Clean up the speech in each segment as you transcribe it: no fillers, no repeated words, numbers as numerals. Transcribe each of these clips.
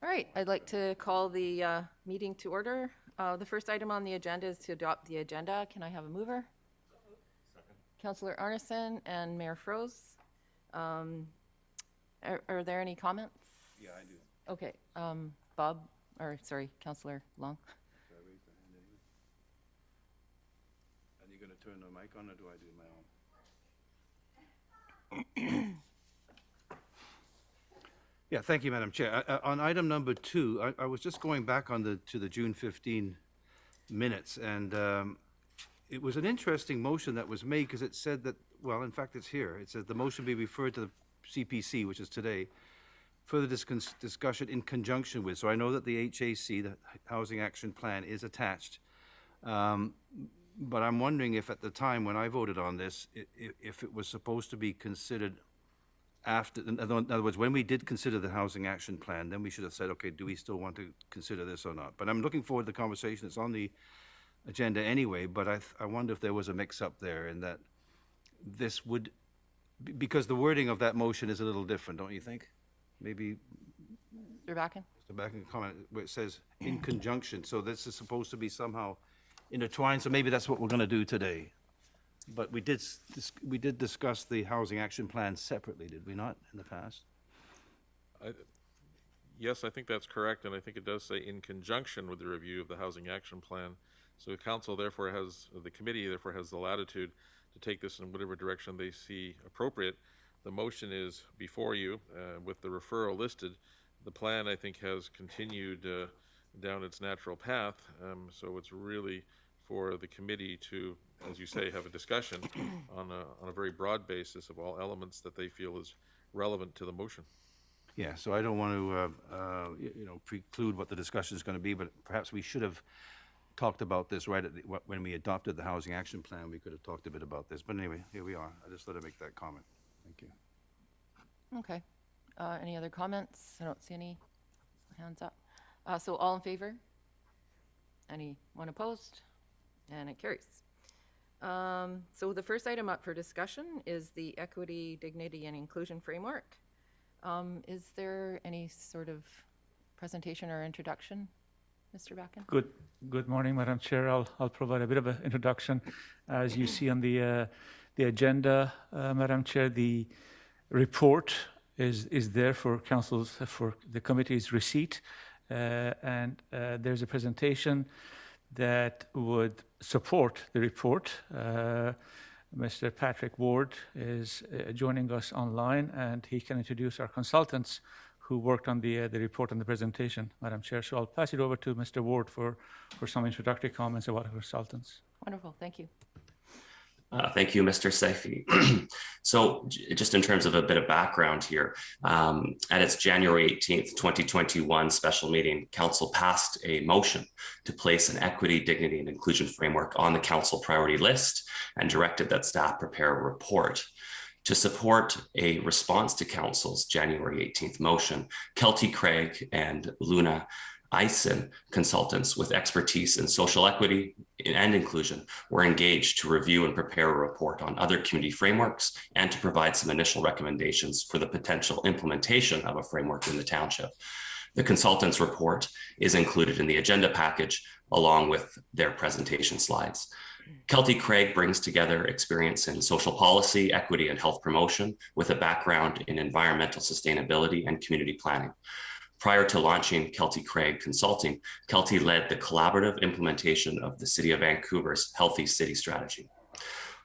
All right, I'd like to call the meeting to order. The first item on the agenda is to adopt the agenda. Can I have a mover? Second. Councillor Arneson and Mayor Froese. Are there any comments? Yeah, I do. Okay, Councillor Long. Should I raise the hand anyway? Are you going to turn the mic on, or do I do my own? Yeah, thank you, Madam Chair. On item number 2, I was just going back to the June 15 minutes, and it was an interesting motion that was made because it said that, well, in fact, it's here. It says the motion be referred to the CPC, which is today, further discussion in conjunction with. So I know that the HAC, the Housing Action Plan, is attached. But I'm wondering if at the time when I voted on this, if it was supposed to be considered after, in other words, when we did consider the Housing Action Plan, then we should have said, okay, do we still want to consider this or not? But I'm looking forward to the conversation. It's on the agenda anyway, but I wonder if there was a mix-up there in that this would, because the wording of that motion is a little different, don't you think? Maybe Mr. Backen? Mr. Backen comment where it says in conjunction, so this is supposed to be somehow intertwined, so maybe that's what we're going to do today. But we did discuss the Housing Action Plan separately, did we not, in the past? Yes, I think that's correct, and I think it does say in conjunction with the review of the Housing Action Plan. So the council therefore the committee therefore has the latitude to take this in whatever direction they see appropriate. The motion is before you with the referral listed. The plan, I think, has continued down its natural path, so it's really for the committee to, as you say, have a discussion on a very broad basis of all elements that they feel is relevant to the motion. Yeah, so I don't want to, preclude what the discussion is going to be, but perhaps we should have talked about this right when we adopted the Housing Action Plan. We could have talked a bit about this, but anyway, here we are. I just thought I'd make that comment. Thank you. Okay. Any other comments? I don't see any hands up. So all in favor? Anyone opposed? And it carries. So the first item up for discussion is the Equity, Dignity, and Inclusion Framework. Is there any sort of presentation or introduction, Mr. Backen? Good morning, Madam Chair. I'll provide a bit of an introduction. As you see on the agenda, Madam Chair, the report is there for the committee's receipt, and there's a presentation that would support the report. Mr. Patrick Ward is joining us online, and he can introduce our consultants who worked on the report and the presentation, Madam Chair. So I'll pass it over to Mr. Ward for some introductory comments about our consultants. Wonderful, thank you. Thank you, Mr. Saifi. So just in terms of a bit of background here, at its January 18th, 2021 special meeting, Council passed a motion to place an equity, dignity, and inclusion framework on the Council priority list and directed that staff prepare a report. To support a response to Council's January 18th motion, Kelty Craig and Luna Eisen consultants with expertise in social equity and inclusion were engaged to review and prepare a report on other community frameworks and to provide some initial recommendations for the potential implementation of a framework in the township. The consultants' report is included in the agenda package along with their presentation slides. Kelty Craig brings together experience in social policy, equity, and health promotion with a background in environmental sustainability and community planning. Prior to launching Kelty Craig Consulting, Kelty led the collaborative implementation of the City of Vancouver's Healthy City Strategy.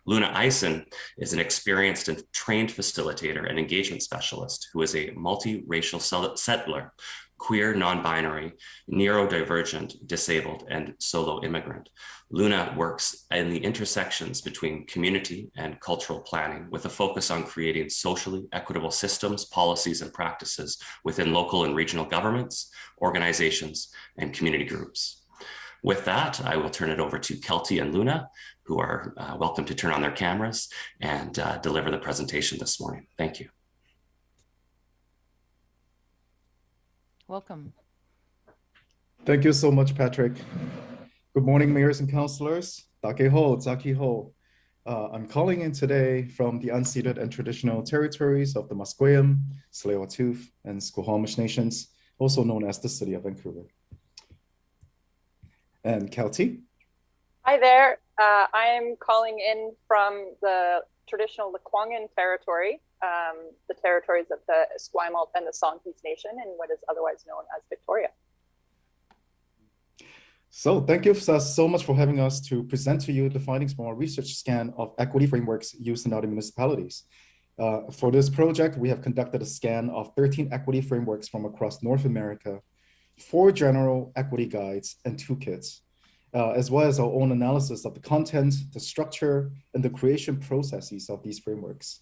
Luna Eisen is an experienced and trained facilitator and engagement specialist who is a multiracial settler, queer, non-binary, neurodivergent, disabled, and solo immigrant. Luna works in the intersections between community and cultural planning with a focus on creating socially equitable systems, policies, and practices within local and regional governments, organizations, and community groups. With that, I will turn it over to Kelty and Luna, who are welcome to turn on their cameras and deliver the presentation this morning. Thank you. Welcome. Thank you so much, Patrick. Good morning, mayors and councillors. Take ho, zaki ho. I'm calling in today from the unceded and traditional territories of the Musqueam, Tsleil-Waututh, and Squamish nations also known as the City of Vancouver. And Kelty? Hi there. I am calling in from the traditional Lekwungen territory, the territories of the Esquimalt and the Songhees Nation in what is otherwise known as Victoria. So thank you so much for having us to present to you the findings from our research scan of equity frameworks used in other municipalities. For this project, we have conducted a scan of 13 equity frameworks from across North America, 4 general equity guides, and toolkits, as well as our own analysis of the content, the structure, and the creation processes of these frameworks.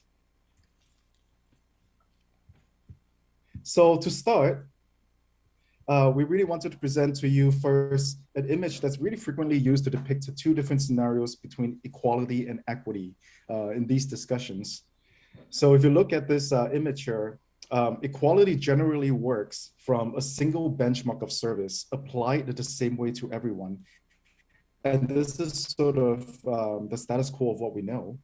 So to start, we really wanted to present to you first an image that's really frequently used to depict 2 different scenarios between equality and equity in these discussions. So if you look at this image here, equality generally works from a single benchmark of service applied the same way to everyone. And this is sort of the status quo of what we know.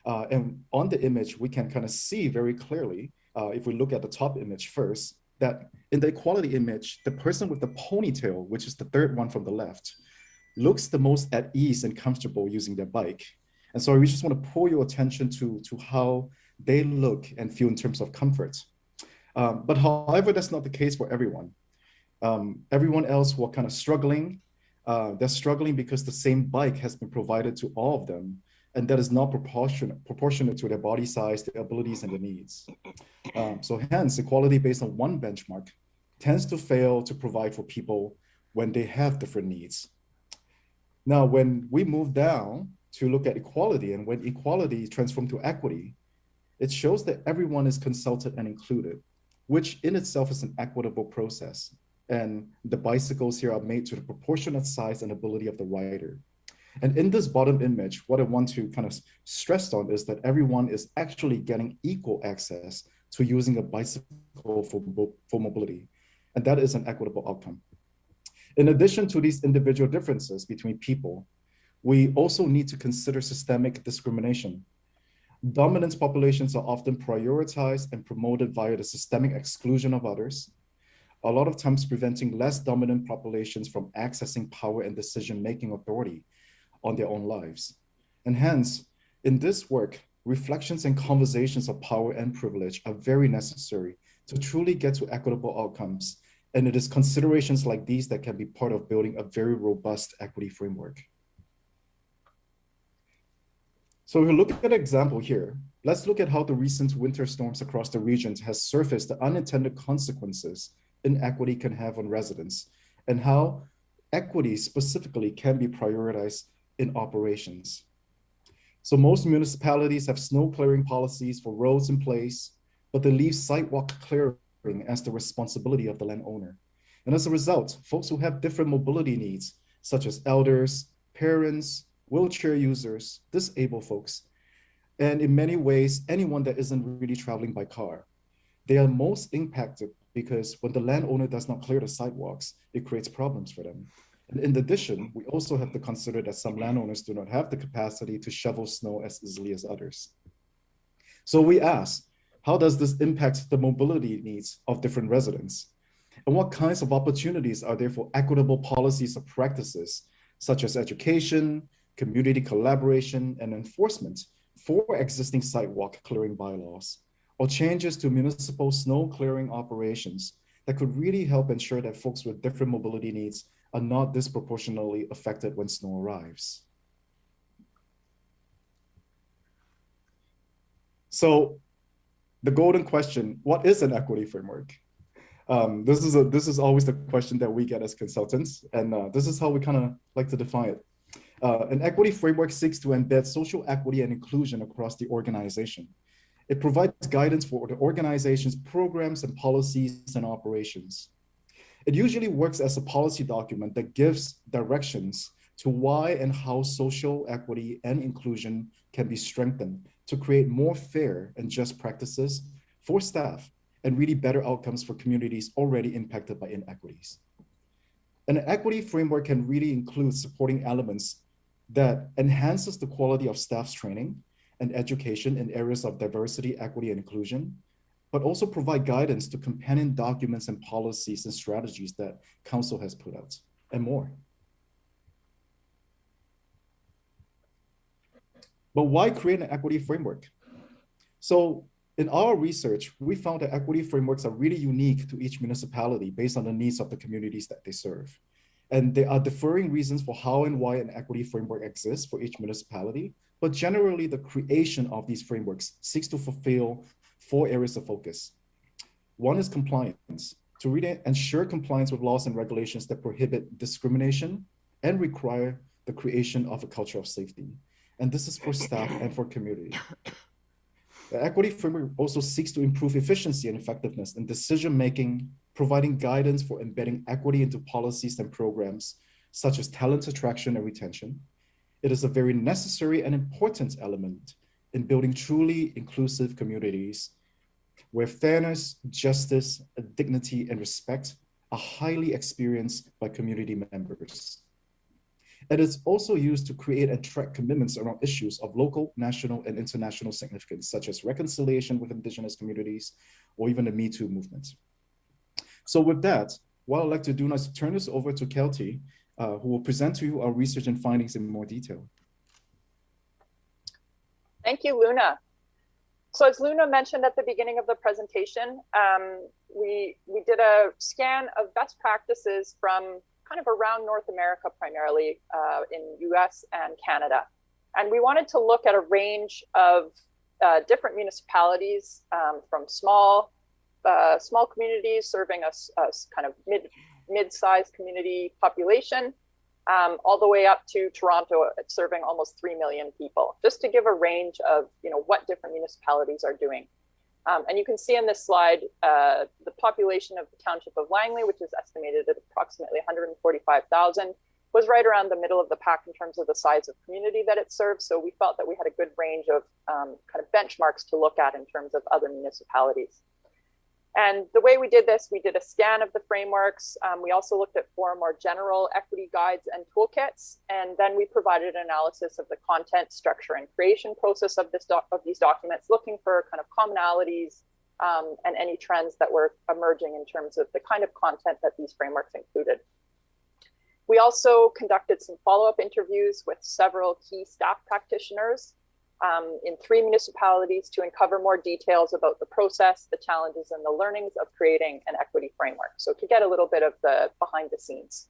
And on the image, we can kind of see very clearly, if we look at the top image first, that in the equality image, the person with the ponytail, which is the third one from the left, looks the most at ease and comfortable using their bike. And so we just want to pull your attention to how they look and feel in terms of comfort. But however, that's not the case for everyone. Everyone else who are kind of struggling, they're struggling because the same bike has been provided to all of them, and that is not proportionate to their body size, their abilities, and their needs. So hence, equality based on one benchmark tends to fail to provide for people when they have different needs. Now, when we move down to look at equality, and when equality transforms to equity, it shows that everyone is consulted and included, which in itself is an equitable process. And the bicycles here are made to the proportionate size and ability of the rider. And in this bottom image, what I want to kind of stress on is that everyone is actually getting equal access to using a bicycle for mobility. And that is an equitable outcome. In addition to these individual differences between people, we also need to consider systemic discrimination. Dominant populations are often prioritized and promoted via the systemic exclusion of others, a lot of times preventing less dominant populations from accessing power and decision-making authority on their own lives. And hence, in this work, reflections and conversations of power and privilege are very necessary to truly get to equitable outcomes. And it is considerations like these that can be part of building a very robust equity framework. So if we look at an example here, let's look at how the recent winter storms across the regions has surfaced the unintended consequences inequity can have on residents, and how equity specifically can be prioritized in operations. So most municipalities have snow clearing policies for roads in place, but they leave sidewalk clearing as the responsibility of the landowner. And as a result, folks who have different mobility needs, such as elders, parents, wheelchair users, disabled folks, and in many ways, anyone that isn't really traveling by car, they are most impacted because when the landowner does not clear the sidewalks, it creates problems for them. And in addition, we also have to consider that some landowners do not have the capacity to shovel snow as easily as others. So we ask, how does this impact the mobility needs of different residents? And what kinds of opportunities are there for equitable policies or practices, such as education, community collaboration, and enforcement for existing sidewalk clearing bylaws, or changes to municipal snow clearing operations that could really help ensure that folks with different mobility needs are not disproportionately affected when snow arrives. So the golden question, what is an equity framework? This is always the question that we get as consultants, and this is how we kind of like to define it. An equity framework seeks to embed social equity and inclusion across the organization. It provides guidance for the organization's programs and policies and operations. It usually works as a policy document that gives directions to why and how social equity and inclusion can be strengthened to create more fair and just practices for staff and really better outcomes for communities already impacted by inequities. An equity framework can really include supporting elements that enhances the quality of staff's training and education in areas of diversity, equity, and inclusion, but also provide guidance to companion documents and policies and strategies that Council has put out, and more. But why create an equity framework? So in our research, we found that equity frameworks are really unique to each municipality based on the needs of the communities that they serve. And there are differing reasons for how and why an equity framework exists for each municipality, but generally the creation of these frameworks seeks to fulfill 4 areas of focus. One is compliance, to really ensure compliance with laws and regulations that prohibit discrimination and require the creation of a culture of safety. And this is for staff and for community. The equity framework also seeks to improve efficiency and effectiveness in decision-making, providing guidance for embedding equity into policies and programs, such as talent attraction and retention. It is a very necessary and important element in building truly inclusive communities where fairness, justice, dignity, and respect are highly experienced by community members. It is also used to create and track commitments around issues of local, national, and international significance, such as reconciliation with Indigenous communities, or even the Me Too movement. So with that, what I'd like to do now is turn this over to Kelty, who will present to you our research and findings in more detail. Thank you, Luna. So as Luna mentioned at the beginning of the presentation, we did a scan of best practices from kind of around North America, primarily in US and Canada. And we wanted to look at a range of different municipalities from small communities serving a kind of mid-sized community population, all the way up to Toronto, serving almost 3 million people, just to give a range of what different municipalities are doing. And you can see in this slide, the population of the Township of Langley, which is estimated at approximately 145,000, was right around the middle of the pack in terms of the size of community that it serves. So we felt that we had a good range of kind of benchmarks to look at in terms of other municipalities. And the way we did this, we did a scan of the frameworks. We also looked at 4 more general equity guides and toolkits. And then we provided an analysis of the content, structure, and creation process of these documents, looking for kind of commonalities and any trends that were emerging in terms of the kind of content that these frameworks included. We also conducted some follow-up interviews with several key staff practitioners in 3 municipalities to uncover more details about the process, the challenges, and the learnings of creating an equity framework. So to get a little bit of the behind the scenes.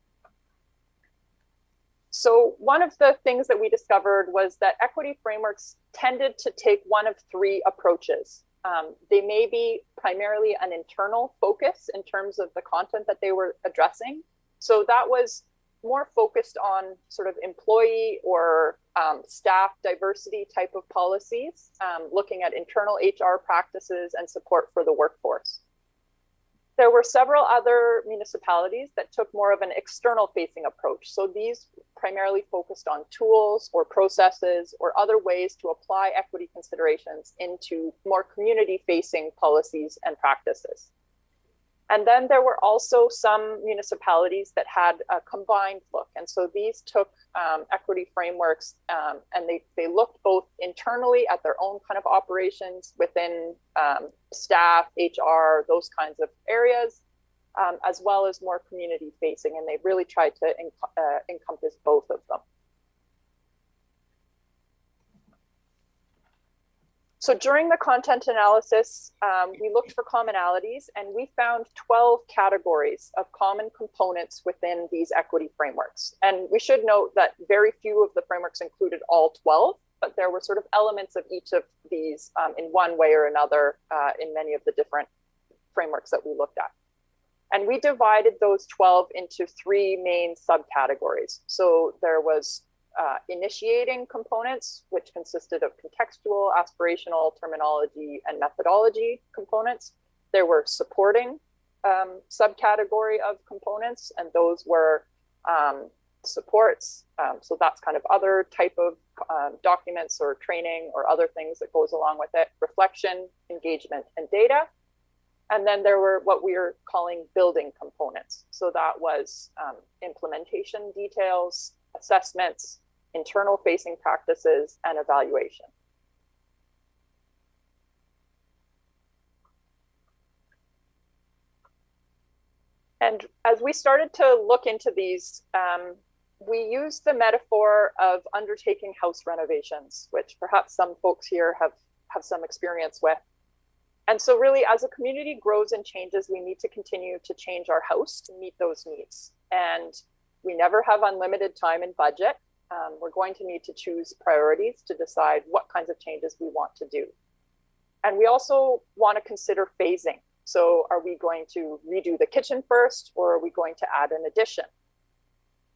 So one of the things that we discovered was that equity frameworks tended to take one of 3 approaches. They may be primarily an internal focus in terms of the content that they were addressing. So that was more focused on sort of employee or staff diversity type of policies, looking at internal HR practices and support for the workforce. There were several other municipalities that took more of an external facing approach. So these primarily focused on tools or processes or other ways to apply equity considerations into more community facing policies and practices. And then there were also some municipalities that had a combined look. And so these took equity frameworks and they looked both internally at their own kind of operations within staff, HR, those kinds of areas, as well as more community facing. And they really tried to encompass both of them. So during the content analysis, we looked for commonalities and we found 12 categories of common components within these equity frameworks. And we should note that very few of the frameworks included all 12, but there were sort of elements of each of these in one way or another in many of the different frameworks that we looked at. And we divided those 12 into 3 main subcategories. So there was initiating components, which consisted of contextual, aspirational, terminology, and methodology components. There were supporting subcategory of components, and those were supports. So that's kind of other type of documents or training or other things that goes along with it, reflection, engagement, and data. And then there were what we are calling building components. So that was implementation details, assessments, internal facing practices, and evaluation. And as we started to look into these, we used the metaphor of undertaking house renovations, which perhaps some folks here have some experience with. And so really, as a community grows and changes, we need to continue to change our house to meet those needs. And we never have unlimited time and budget. We're going to need to choose priorities to decide what kinds of changes we want to do. And we also want to consider phasing. So are we going to redo the kitchen first, or are we going to add an addition?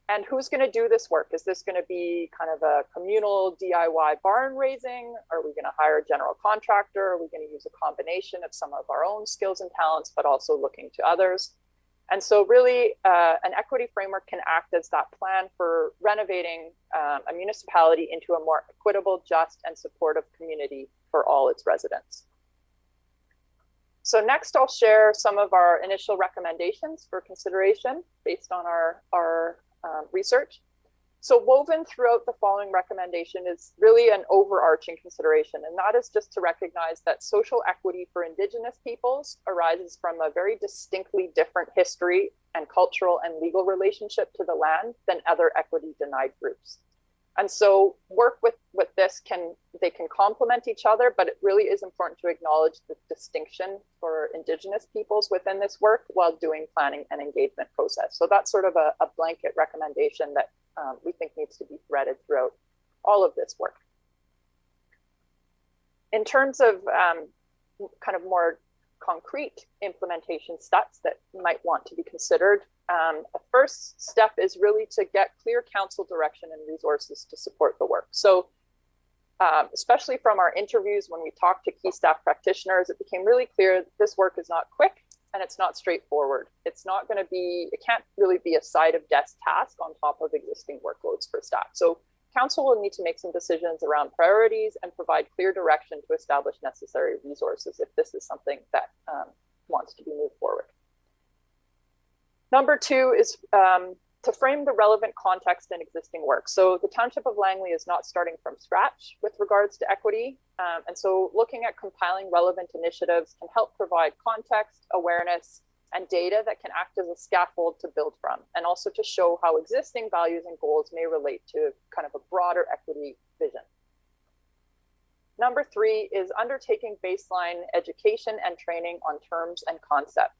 And who's going to do this work? Is this going to be kind of a communal DIY barn raising? Are we going to hire a general contractor? Are we going to use a combination of some of our own skills and talents, but also looking to others? And so really an equity framework can act as that plan for renovating a municipality into a more equitable, just, and supportive community for all its residents. So next I'll share some of our initial recommendations for consideration based on our research. So woven throughout the following recommendation is really an overarching consideration, and that is just to recognize that social equity for Indigenous peoples arises from a very distinctly different history and cultural and legal relationship to the land than other equity denied groups. And so work with this can complement each other, but it really is important to acknowledge the distinction for Indigenous peoples within this work while doing planning and engagement process. So that's sort of a blanket recommendation that we think needs to be threaded throughout all of this work. In terms of kind of more concrete implementation steps that might want to be considered, a first step is really to get clear council direction and resources to support the work. So especially from our interviews when we talked to key staff practitioners, it became really clear that this work is not quick and it's not straightforward. It's not going to be, it can't really be a side of desk task on top of existing workloads for staff. So council will need to make some decisions around priorities and provide clear direction to establish necessary resources if this is something that wants to be moved forward. Number two is to frame the relevant context and existing work. So the Township of Langley is not starting from scratch with regards to equity. And so looking at compiling relevant initiatives can help provide context, awareness, and data that can act as a scaffold to build from, and also to show how existing values and goals may relate to kind of a broader equity vision. Number three is undertaking baseline education and training on terms and concept.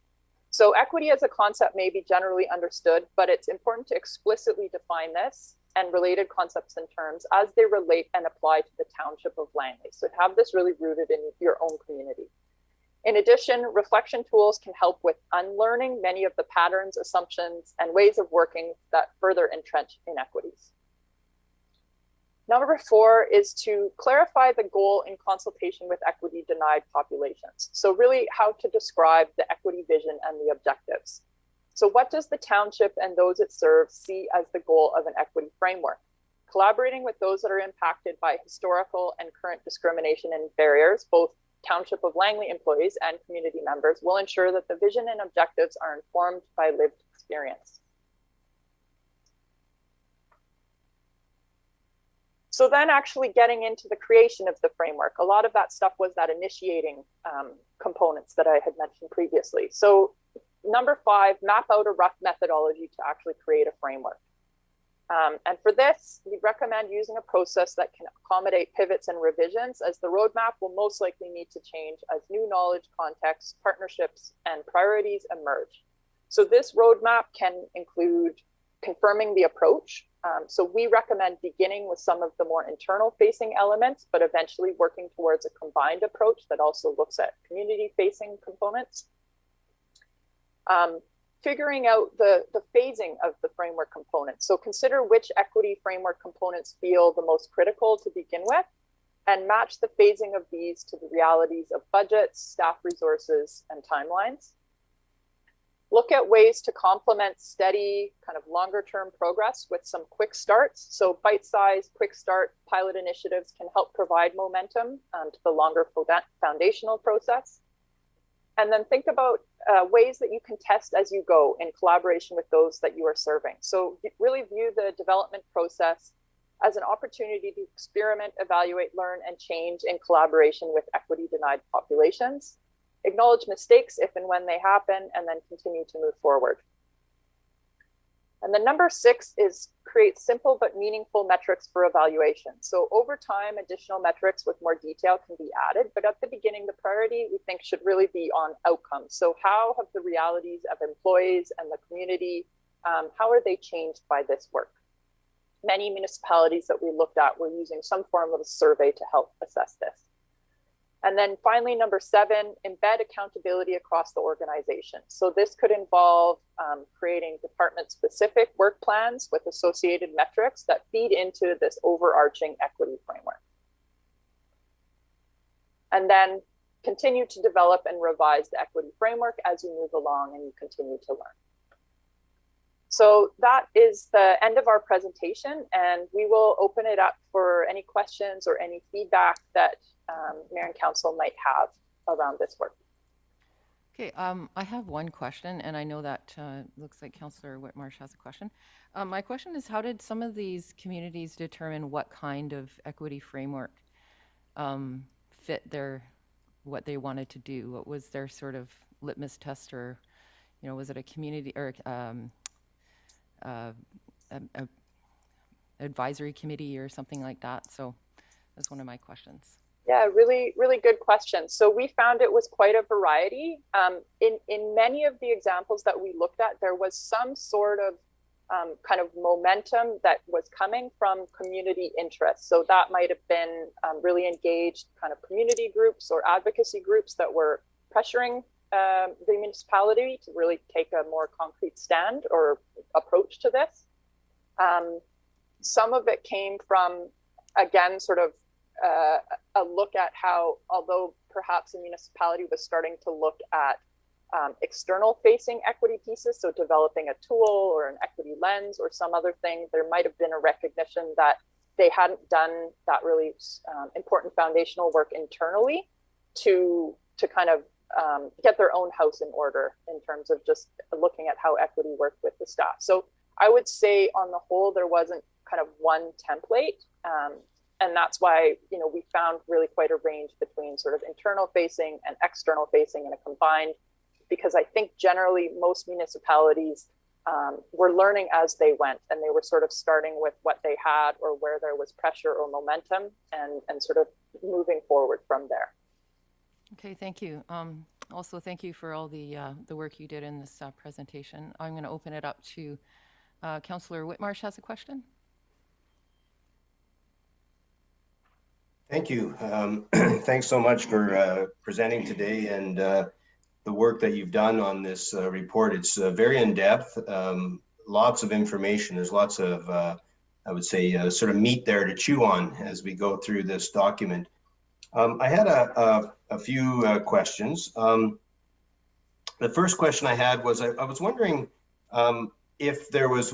So equity as a concept may be generally understood, but it's important to explicitly define this and related concepts and terms as they relate and apply to the Township of Langley. So have this really rooted in your own community. In addition, reflection tools can help with unlearning many of the patterns, assumptions, and ways of working that further entrench inequities. Number four is to clarify the goal in consultation with equity denied populations. So really how to describe the equity vision and the objectives. So what does the township and those it serves see as the goal of an equity framework? Collaborating with those that are impacted by historical and current discrimination and barriers, both Township of Langley employees and community members, will ensure that the vision and objectives are informed by lived experience. So then actually getting into the creation of the framework, a lot of that stuff was that initiating components that I had mentioned previously. So number five, map out a rough methodology to actually create a framework. And for this, we recommend using a process that can accommodate pivots and revisions, as the roadmap will most likely need to change as new knowledge, context, partnerships, and priorities emerge. So this roadmap can include confirming the approach. So we recommend beginning with some of the more internal facing elements, but eventually working towards a combined approach that also looks at community facing components. Figuring out the phasing of the framework components. So consider which equity framework components feel the most critical to begin with, and match the phasing of these to the realities of budgets, staff resources, and timelines. Look at ways to complement steady, kind of longer term progress with some quick starts. So bite-sized, quick start pilot initiatives can help provide momentum to the longer foundational process. And then think about ways that you can test as you go in collaboration with those that you are serving. So really view the development process as an opportunity to experiment, evaluate, learn, and change in collaboration with equity denied populations. Acknowledge mistakes if and when they happen, and then continue to move forward. And then number 6 is create simple but meaningful metrics for evaluation. So over time, additional metrics with more detail can be added, but at the beginning, the priority we think should really be on outcomes. So how have the realities of employees and the community, how are they changed by this work? Many municipalities that we looked at were using some form of a survey to help assess this. And then finally, number 7, embed accountability across the organization. So this could involve creating department-specific work plans with associated metrics that feed into this overarching equity framework. And then continue to develop and revise the equity framework as you move along and you continue to learn. So that is the end of our presentation, and we will open it up for any questions or any feedback that Mayor and Council might have around this work. Okay, I have one question, and I know that looks like Councillor Whitmarsh has a question. My question is, how did some of these communities determine what kind of equity framework fit what they wanted to do? What was their sort of litmus test, or, you know, was it a community or advisory committee or something like that? So that's one of my questions. Yeah, really, really good question. So we found it was quite a variety. In many of the examples that we looked at, there was some sort of kind of momentum that was coming from community interest. So that might have been really engaged kind of community groups or advocacy groups that were pressuring the municipality to really take a more concrete stand or approach to this. Some of it came from, again, sort of a look at how, although perhaps a municipality was starting to look at external facing equity pieces, so developing a tool or an equity lens or some other thing, there might have been a recognition that they hadn't done that really important foundational work internally to kind of get their own house in order in terms of just looking at how equity worked with the staff. So I would say on the whole, there wasn't kind of one template. And that's why, you know, we found really quite a range between sort of internal facing and external facing in a combined, because I think generally most municipalities were learning as they went, and they were sort of starting with what they had or where there was pressure or momentum and sort of moving forward from there. Okay, thank you. Also, thank you for all the work you did in this presentation. I'm going to open it up to Councillor Whitmarsh has a question. Thank you. Thanks so much for presenting today and the work that you've done on this report. It's very in-depth, lots of information. There's lots of, I would say, sort of meat there to chew on as we go through this document. I had a few questions. The first question I had was, I was wondering if there was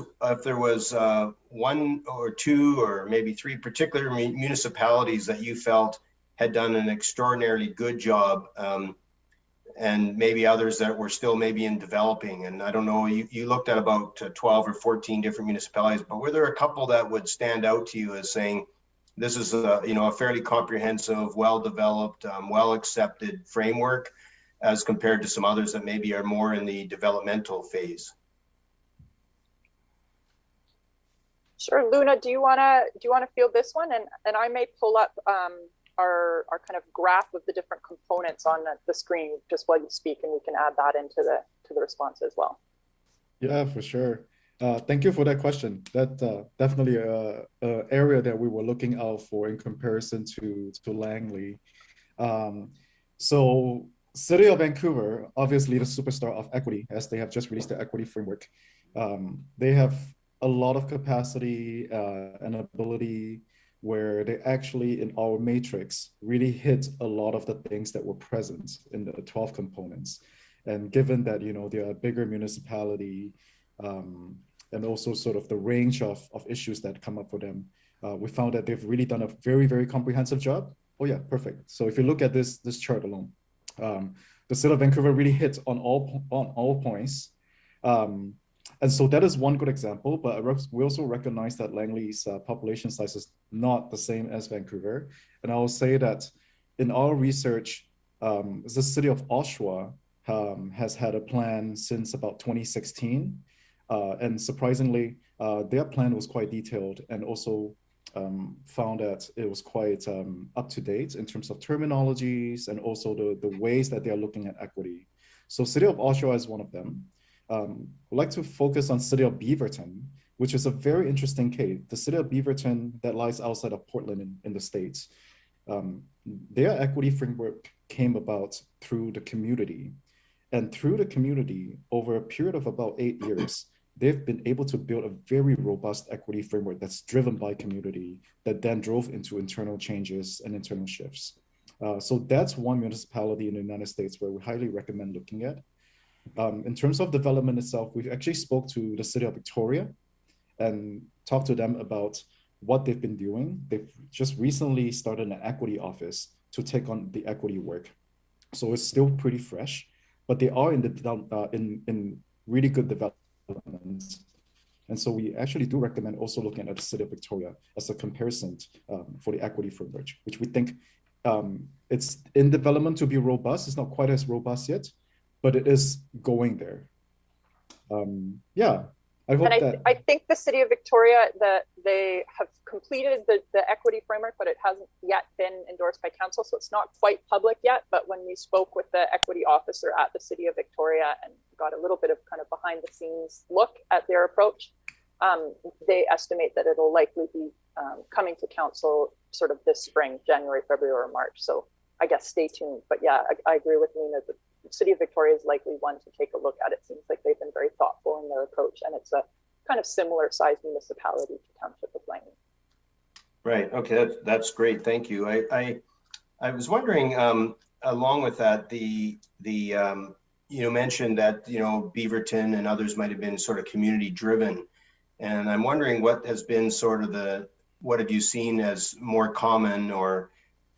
one or two or maybe three particular municipalities that you felt had done an extraordinarily good job, and maybe others that were still maybe in developing. And I don't know, you looked at about 12 or 14 different municipalities, but were there a couple that would stand out to you as saying, this is a fairly comprehensive, well-developed, well-accepted framework as compared to some others that maybe are more in the developmental phase? Sure, Luna, do you wanna field this one, and I may pull up our kind of graph of the different components on the screen just while you speak, and we can add that into the response as well. Yeah, for sure. Thank you for that question. That definitely a area that we were looking out for in comparison to Langley. So City of Vancouver, obviously the superstar of equity, as they have just released the equity framework. They have a lot of capacity and ability where they actually, in our matrix, really hit a lot of the things that were present in the 12 components. And given that, they're a bigger municipality, and also sort of the range of issues that come up for them, we found that they've really done a very, very comprehensive job. Oh yeah, perfect. So if you look at this chart alone, the City of Vancouver really hits on all points. And so that is one good example, but we also recognize that Langley's population size is not the same as Vancouver. And I will say that in our research, the City of Oshawa has had a plan since about 2016. And surprisingly, their plan was quite detailed and also found that it was quite up to date in terms of terminologies and also the ways that they are looking at equity. So City of Oshawa is one of them. I'd like to focus on City of Beaverton, which is a very interesting case. The City of Beaverton that lies outside of Portland in the States. Their equity framework came about through the community. And through the community, over a period of about 8 years, they've been able to build a very robust equity framework that's driven by community that then drove into internal changes and internal shifts. So that's one municipality in the United States where we highly recommend looking at. In terms of development itself, we've actually spoke to the City of Victoria and talked to them about what they've been doing. They've just recently started an equity office to take on the equity work. So it's still pretty fresh, but they are in really good development. And so we actually do recommend also looking at the City of Victoria as a comparison for the equity framework, which we think it's in development to be robust. It's not quite as robust yet, but it is going there. Yeah, I hope I think the City of Victoria, that they have completed the equity framework, but it hasn't yet been endorsed by council. So it's not quite public yet, but when we spoke with the equity officer at the City of Victoria and got a little bit of kind of behind the scenes look at their approach, they estimate that it'll likely be coming to council sort of this spring, January, February, or March. So I guess stay tuned. But yeah, I agree with Nina. The City of Victoria is likely one to take a look at. It seems like they've been very thoughtful in their approach, and it's a kind of similar sized municipality to Township of Langley. Right. Okay. That's great. Thank you. I was wondering, along with that, you mentioned that, Beaverton and others might have been sort of community driven. And I'm wondering what has been sort of what have you seen as more common or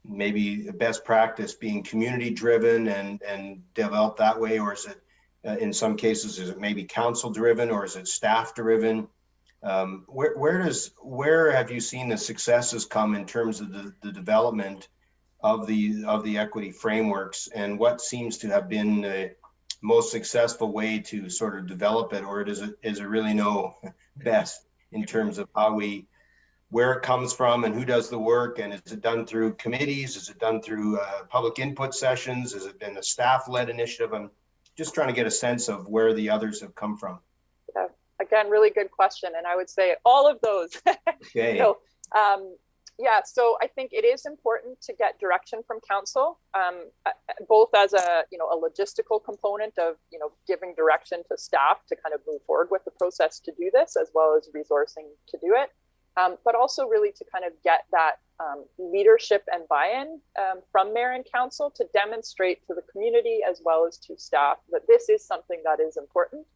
maybe best practice being community driven and developed that way? Or is it, in some cases, is it maybe council driven or is it staff driven? Where have you seen the successes come in terms of the development of the equity frameworks, and what seems to have been the most successful way to sort of develop it, or is it really no best in terms of where it comes from and who does the work, and is it done through committees? Is it done through public input sessions? Has it been a staff-led initiative? I'm just trying to get a sense of where the others have come from. Yeah. Again, really good question. And I would say all of those. Okay. So I think it is important to get direction from council, both as a logistical component of, giving direction to staff to kind of move forward with the process to do this, as well as resourcing to do it. But also really to kind of get that leadership and buy-in from mayor and council to demonstrate to the community as well as to staff that this is something that is important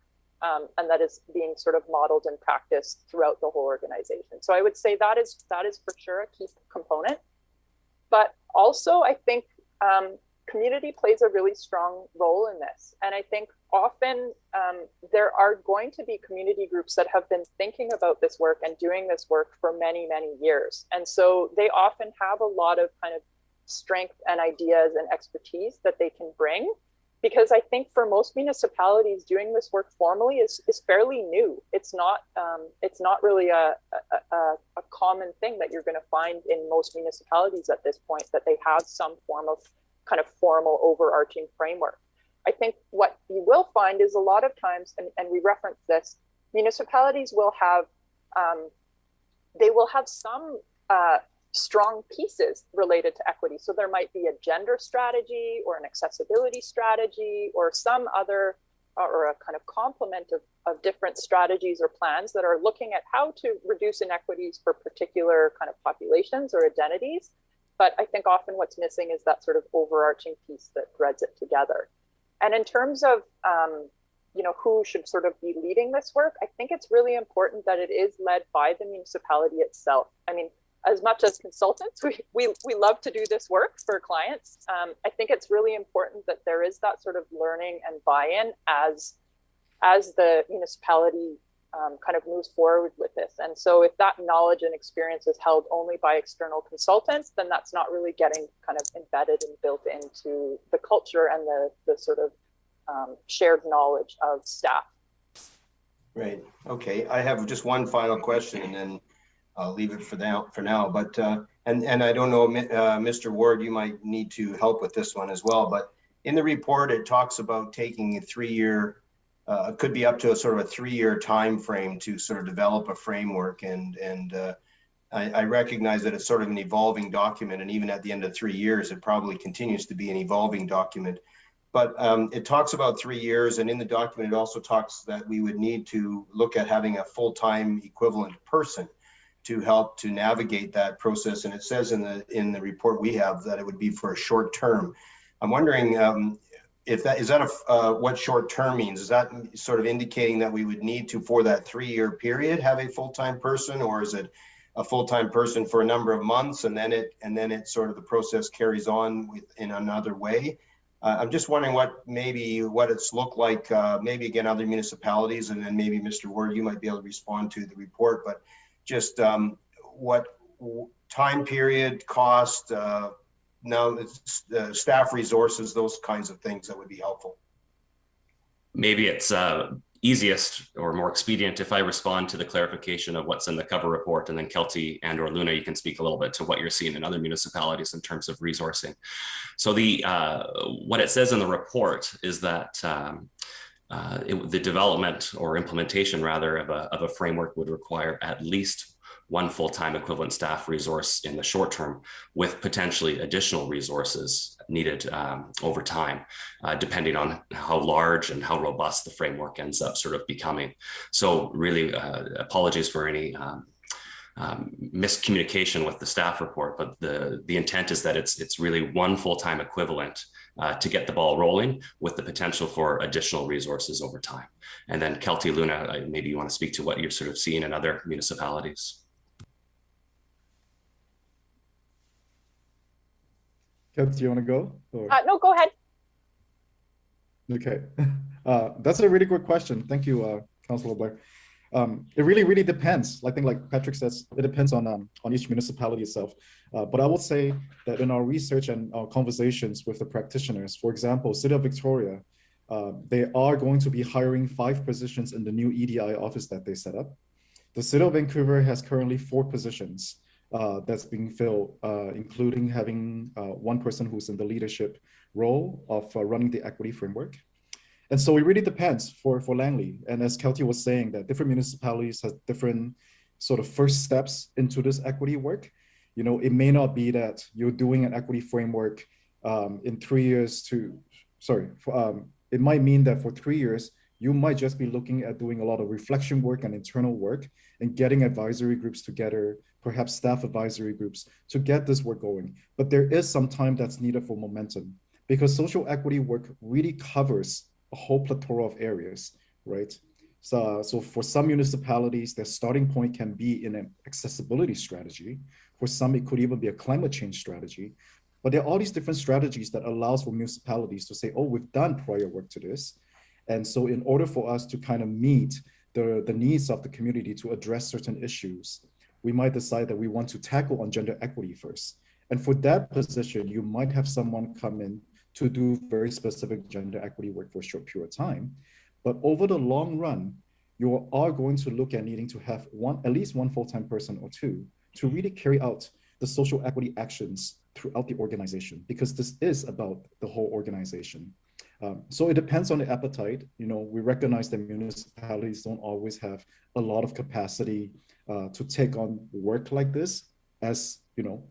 and that is being sort of modeled and practiced throughout the whole organization. So I would say that is for sure a key component. But also I think community plays a really strong role in this. And I think often there are going to be community groups that have been thinking about this work and doing this work for many, many years. And so they often have a lot of kind of strength and ideas and expertise that they can bring. Because I think for most municipalities, doing this work formally is fairly new. It's not really a common thing that you're going to find in most municipalities at this point, that they have some form of kind of formal overarching framework. I think what you will find is a lot of times, and we reference this, municipalities will have some strong pieces related to equity. So there might be a gender strategy or an accessibility strategy or some other, or a kind of complement of different strategies or plans that are looking at how to reduce inequities for particular kind of populations or identities. But I think often what's missing is that sort of overarching piece that threads it together. And in terms of, who should sort of be leading this work, I think it's really important that it is led by the municipality itself. I mean, as much as consultants, we love to do this work for clients. I think it's really important that there is that sort of learning and buy-in as the municipality kind of moves forward with this. And so if that knowledge and experience is held only by external consultants, then that's not really getting kind of embedded and built into the culture and the sort of shared knowledge of staff. Right. Okay. I have just one final question, and then I'll leave it for now. But and I don't know, Mr. Ward, you might need to help with this one as well. But in the report, it talks about taking a 3-year, could be up to a sort of a 3-year time frame to sort of develop a framework. And I recognize that it's sort of an evolving document, and even at the end of 3 years, it probably continues to be an evolving document. But it talks about 3 years, and in the document, it also talks that we would need to look at having a full-time equivalent person to help to navigate that process. And it says in the report we have that it would be for a short term. I'm wondering if that is that what short term means? Is that sort of indicating that we would need to, for that 3-year period, have a full-time person, or is it a full-time person for a number of months and then it sort of the process carries on in another way? I'm just wondering what it's looked like, maybe again, other municipalities, and then maybe Mr. Ward, you might be able to respond to the report, but just what time period, cost, now staff resources, those kinds of things that would be helpful. Maybe it's easiest or more expedient if I respond to the clarification of what's in the cover report, and then Kelty and or Luna, you can speak a little bit to what you're seeing in other municipalities in terms of resourcing. So what it says in the report is that the development or implementation rather of a framework would require at least one full-time equivalent staff resource in the short term, with potentially additional resources needed over time, depending on how large and how robust the framework ends up sort of becoming. So really apologies for any miscommunication with the staff report, but the intent is that it's really one full-time equivalent to get the ball rolling, with the potential for additional resources over time. And then Kelty, Luna, maybe you want to speak to what you're sort of seeing in other municipalities. Kelty, do you want to go? Or? No, go ahead. Okay. That's a really good question. Thank you, Councilor Blair. It really depends. I think, like Patrick says, it depends on each municipality itself. But I will say that in our research and our conversations with the practitioners, for example, City of Victoria, they are going to be hiring 5 positions in the new EDI office that they set up. The City of Vancouver has currently 4 positions that's being filled, including having one person who's in the leadership role of running the equity framework. And so it really depends for Langley. And as Kelty was saying, that different municipalities have different sort of first steps into this equity work. You know, it may not be that you're doing an equity framework in 3 years it might mean that for 3 years, you might just be looking at doing a lot of reflection work and internal work and getting advisory groups together, perhaps staff advisory groups, to get this work going. But there is some time that's needed for momentum, because social equity work really covers a whole plethora of areas, right? So for some municipalities, their starting point can be in an accessibility strategy. For some, it could even be a climate change strategy. But there are all these different strategies that allows for municipalities to say, oh, we've done prior work to this. And so in order for us to kind of meet the needs of the community to address certain issues, we might decide that we want to tackle on gender equity first. And for that position, you might have someone come in to do very specific gender equity work for a short period of time. But over the long run, you are going to look at needing to have at least one full-time person or 2 to really carry out the social equity actions throughout the organization, because this is about the whole organization. So it depends on the appetite. You know, we recognize that municipalities don't always have a lot of capacity to take on work like this as, you know,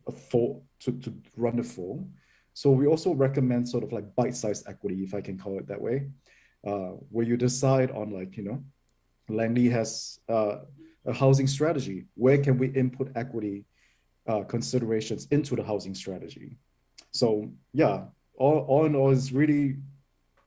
to run the full. So we also recommend sort of like bite-sized equity, if I can call it that way, where you decide on, like, you know, Langley has a housing strategy. Where can we input equity considerations into the housing strategy? So yeah, all in all, is really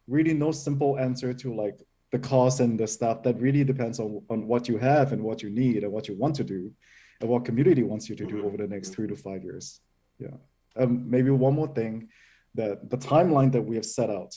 no simple answer to like the cost and the stuff. That really depends on what you have and what you need and what you want to do and what community wants you to do over the next 3 to 5 years. Yeah. Maybe one more thing, that the timeline that we have set out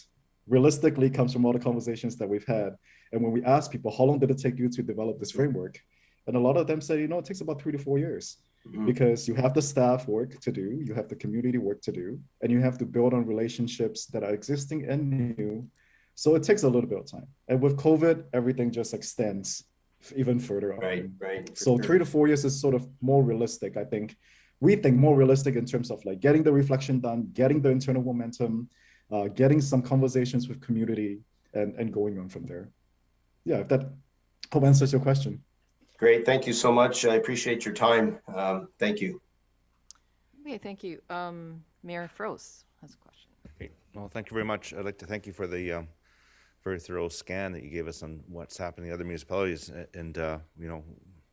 realistically comes from all the conversations that we've had. And when we ask people, how long did it take you to develop this framework? And a lot of them say, you know, it takes about 3 to 4 years. Because you have the staff work to do, you have the community work to do, and you have to build on relationships that are existing and new. So it takes a little bit of time. And with COVID, everything just extends even further up. Right. for So sure. 3 to 4 years is sort of more realistic, I think. We think more realistic in terms of like getting the reflection done, getting the internal momentum, getting some conversations with community, and going on from there. Yeah, if that hope answers your question. Great. Thank you so much. I appreciate your time. Thank you. Okay, thank you. Mayor Froese has a question. Okay. Well, thank you very much. I'd like to thank you for the very thorough scan that you gave us on what's happening in other municipalities. And, you know,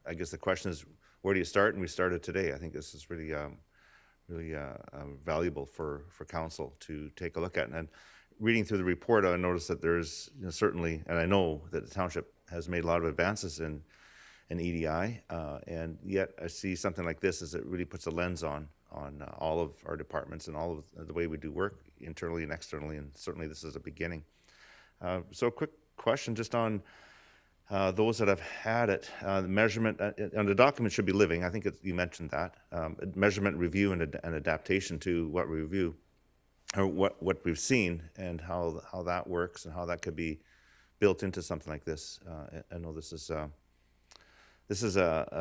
I guess the question is, where do you start? And we started today. I think this is really, really valuable for council to take a look at. And reading through the report, I noticed that there's certainly, and I know that the township has made a lot of advances in EDI, and yet I see something like this as it really puts a lens on all of our departments and all of the way we do work internally and externally, and certainly this is a beginning. So a quick question just on those that have had it. The measurement, and the document should be living. I think you mentioned that. Measurement, review, and adaptation to what we review, or what we've seen, and how that works and how that could be built into something like this. I know this is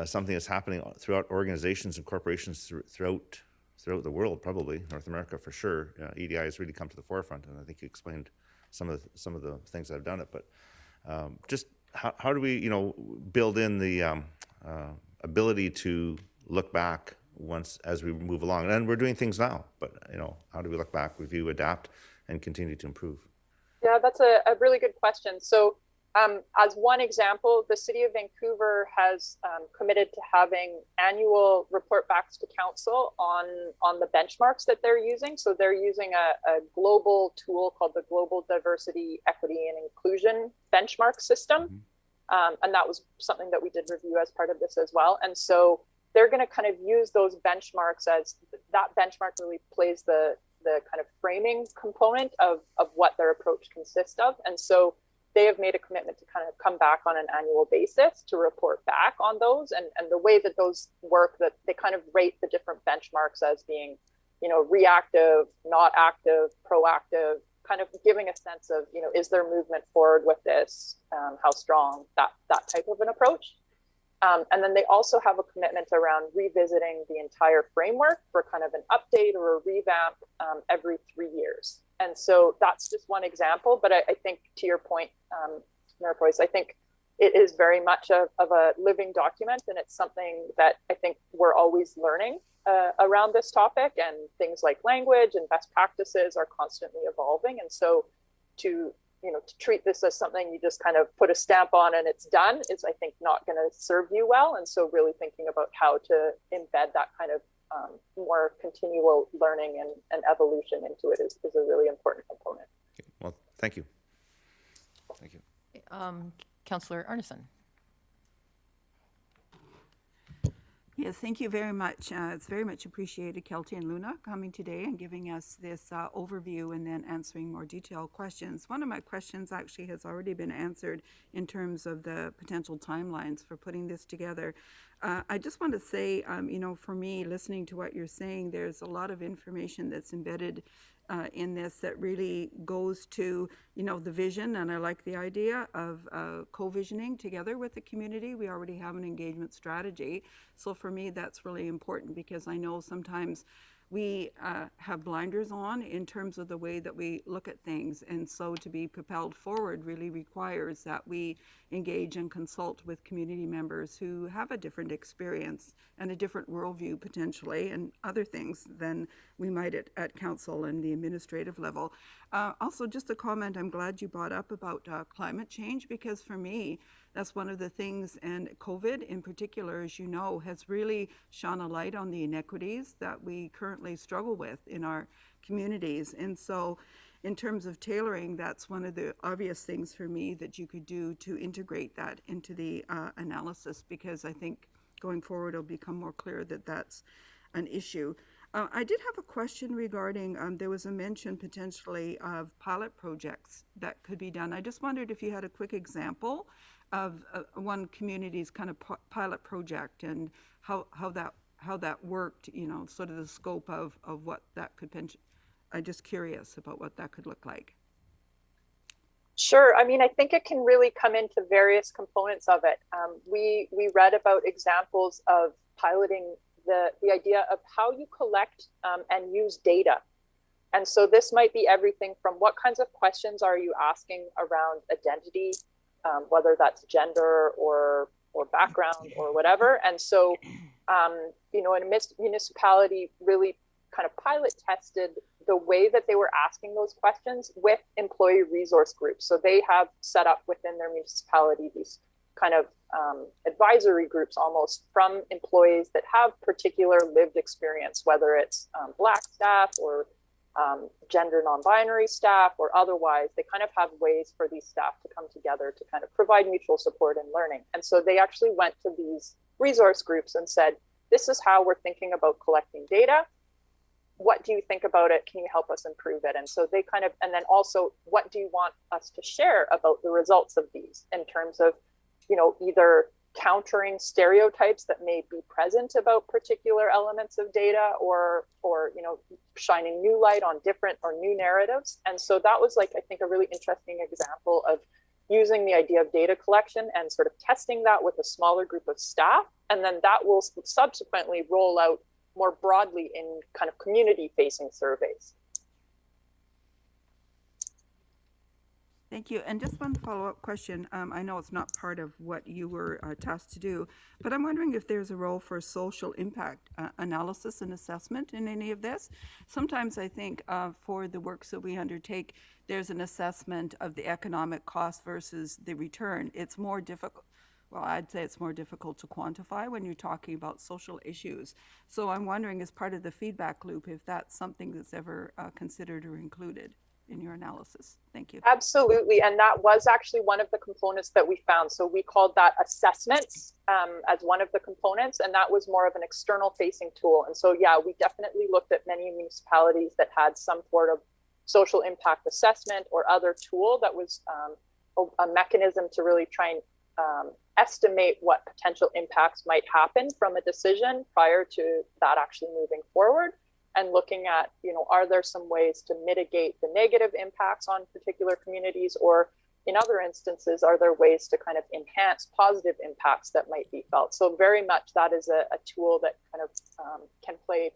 something that's happening throughout organizations and corporations throughout the world, probably North America for sure. EDI has really come to the forefront, and I think you explained some of the things that have done it. But just how do we build in the ability to look back as we move along? And we're doing things now, but how do we look back, review, adapt, and continue to improve? Yeah, that's a really good question. So as one example, the City of Vancouver has committed to having annual report backs to council on the benchmarks that they're using. So they're using a global tool called the Global Diversity, Equity, and Inclusion Benchmark System. And that was something that we did review as part of this as well. And so they're going to kind of use those benchmarks as that benchmark really plays the kind of framing component of what their approach consists of. And so they have made a commitment to kind of come back on an annual basis to report back on those. And the way that those work, that they kind of rate the different benchmarks as being, reactive, not active, proactive, kind of giving a sense of, is there movement forward with this? How strong, that type of an approach. And then they also have a commitment around revisiting the entire framework for kind of an update or a revamp every 3 years. And so that's just one example, but I think to your point, Mayor Froese, I think it is very much of a living document, and it's something that I think we're always learning around this topic, and things like language and best practices are constantly evolving. And so to treat this as something you just kind of put a stamp on and it's done is, I think, not going to serve you well. And so really thinking about how to embed that kind of more continual learning and evolution into it is a really important component. Okay. Well, thank you. Thank you. Councillor Arneson. Yes, thank you very much. It's very much appreciated, Kelty and Luna, coming today and giving us this overview and then answering more detailed questions. One of my questions actually has already been answered in terms of the potential timelines for putting this together. I just want to say, for me, listening to what you're saying, there's a lot of information that's embedded in this that really goes to, the vision. And I like the idea of co-visioning together with the community. We already have an engagement strategy. So for me, that's really important, because I know sometimes we have blinders on in terms of the way that we look at things. And so to be propelled forward really requires that we engage and consult with community members who have a different experience and a different worldview potentially, and other things than we might at council and the administrative level. Also, just a comment, I'm glad you brought up about climate change, because for me, that's one of the things, and COVID in particular, as you know, has really shone a light on the inequities that we currently struggle with in our communities. And so in terms of tailoring, that's one of the obvious things for me that you could do to integrate that into the analysis, because I think going forward it'll become more clear that that's an issue. I did have a question regarding, there was a mention potentially of pilot projects that could be done. I just wondered if you had a quick example of one community's kind of pilot project and how that worked, sort of the scope of what that could I'm just curious about what that could look like. Sure. I mean, I think it can really come into various components of it. We read about examples of piloting the idea of how you collect and use data. And so this might be everything from what kinds of questions are you asking around identity, whether that's gender or background or whatever. And so, you know, in a municipality really kind of pilot tested the way that they were asking those questions with employee resource groups. So they have set up within their municipality these kind of advisory groups almost from employees that have particular lived experience, whether it's Black staff or gender non-binary staff or otherwise. They kind of have ways for these staff to come together to kind of provide mutual support and learning. And so they actually went to these resource groups and said, this is how we're thinking about collecting data. What do you think about it? Can you help us improve it? And so they kind of, and then also, what do you want us to share about the results of these in terms of, you know, either countering stereotypes that may be present about particular elements of data or, you know, shining new light on different or new narratives. And so that was like, I think, a really interesting example of using the idea of data collection and sort of testing that with a smaller group of staff. And then that will subsequently roll out more broadly in kind of community-facing surveys. Thank you. And just one follow-up question. I know it's not part of what you were tasked to do, but I'm wondering if there's a role for social impact analysis and assessment in any of this. Sometimes I think for the works that we undertake, there's an assessment of the economic cost versus the return. It's more difficult. Well, I'd say it's more difficult to quantify when you're talking about social issues. So I'm wondering, as part of the feedback loop, if that's something that's ever considered or included in your analysis. Thank you. Absolutely. And that was actually one of the components that we found. So we called that assessments as one of the components, and that was more of an external facing tool. And so, yeah, we definitely looked at many municipalities that had some sort of social impact assessment or other tool that was a mechanism to really try and estimate what potential impacts might happen from a decision prior to that actually moving forward, and looking at, you know, are there some ways to mitigate the negative impacts on particular communities, or in other instances, are there ways to kind of enhance positive impacts that might be felt? So very much that is a tool that kind of can play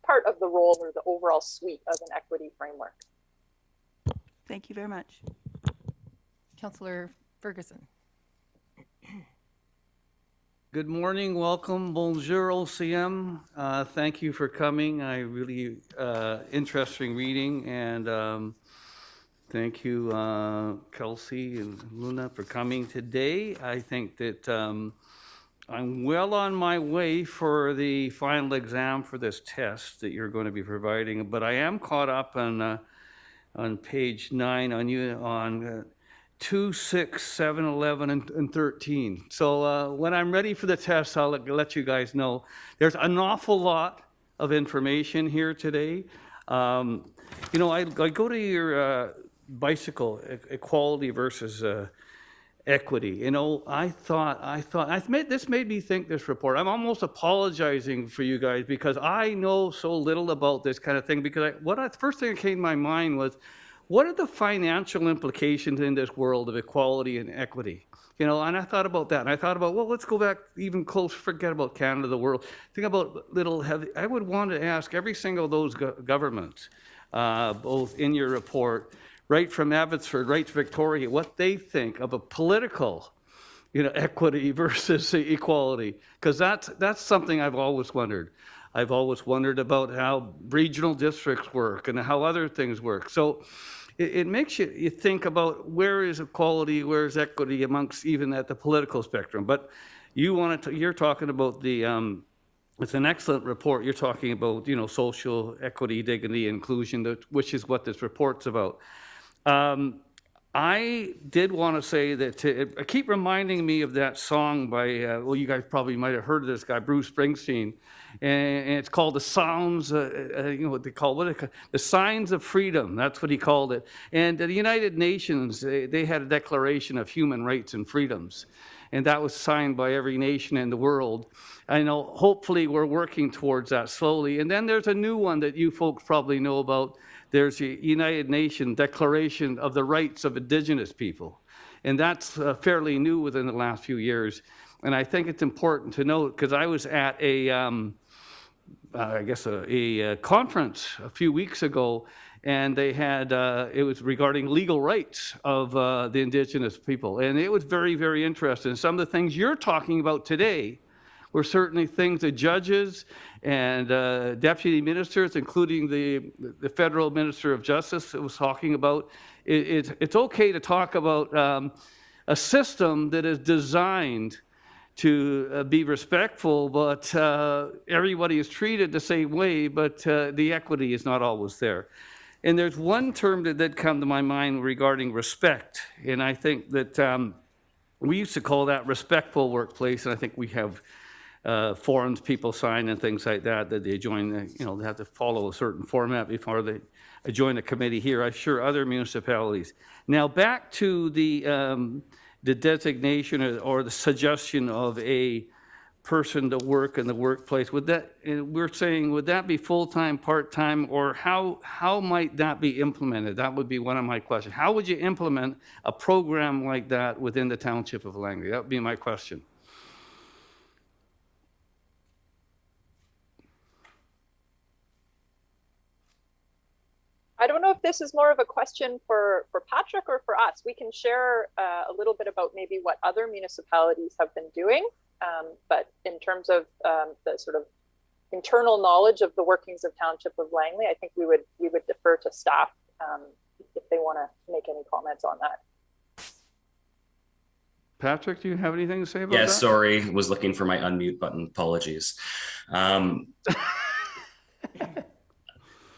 part of the role or the overall suite of an equity framework. Thank you very much. Councillor Ferguson. Good morning, welcome, bonjour, OCM. Thank you for coming. I really interesting reading, and thank you, Kelsey and Luna, for coming today. I think that I'm well on my way for the final exam for this test that you're going to be providing, but I am caught up on page 9 on 2, 6, 7, 11, and 13. So when I'm ready for the test, I'll let you guys know. There's an awful lot of information here today. You know, I go to your bicycle equality versus equity. You know, this made me think this report. I'm almost apologizing for you guys because I know so little about this kind of thing, because the first thing that came to my mind was, what are the financial implications in this world of equality and equity? You know, and I thought about that. And I thought about, well, let's go back even close, forget about Canada, the world. Think about I would want to ask every single of those governments, both in your report, right from Abbotsford, right to Victoria, what they think of a political, you know, equity versus equality. Because that's something I've always wondered. I've always wondered about how regional districts work and how other things work. So it makes you think about where is equality, where is equity amongst even at the political spectrum. But you're talking about the, it's an excellent report. You're talking about, you know, social equity, dignity, inclusion, which is what this report's about. I did want to say that I keep reminding me of that song by, well, you guys probably might have heard of this guy, Bruce Springsteen, and it's called The Sounds, you know what they call it, The Signs of Freedom, that's what he called it. And the United Nations, they had a Declaration of Human Rights and Freedoms. and that was signed by every nation in the world. I know, hopefully we're working towards that slowly. And then there's a new one that you folks probably know about. There's the United Nations Declaration of the Rights of Indigenous People. And that's fairly new within the last few years. And I think it's important to note, because I was at a conference a few weeks ago, and they had, it was regarding legal rights of the Indigenous people. And it was very, very interesting. Some of the things you're talking about today were certainly things that judges and deputy ministers, including the federal minister of justice, was talking about. It's okay to talk about a system that is designed to be respectful, but everybody is treated the same way, but the equity is not always there. And there's one term that did come to my mind regarding respect, and I think that we used to call that respectful workplace, and I think we have forms people sign and things like that they join, they have to follow a certain format before they join a committee here. I'm sure other municipalities. Now back to the designation or the suggestion of a person to work in the workplace. Would that, we're saying, would that be full-time, part-time, or how might that be implemented? That would be one of my questions. How would you implement a program like that within the Township of Langley? That would be my question. I don't know if this is more of a question for Patrick or for us. We can share a little bit about maybe what other municipalities have been doing, but in terms of the sort of internal knowledge of the workings of Township of Langley, I think we would defer to staff if they want to make any comments on that. Patrick, do you have anything to say about that? Yes, sorry, was looking for my unmute button. Apologies.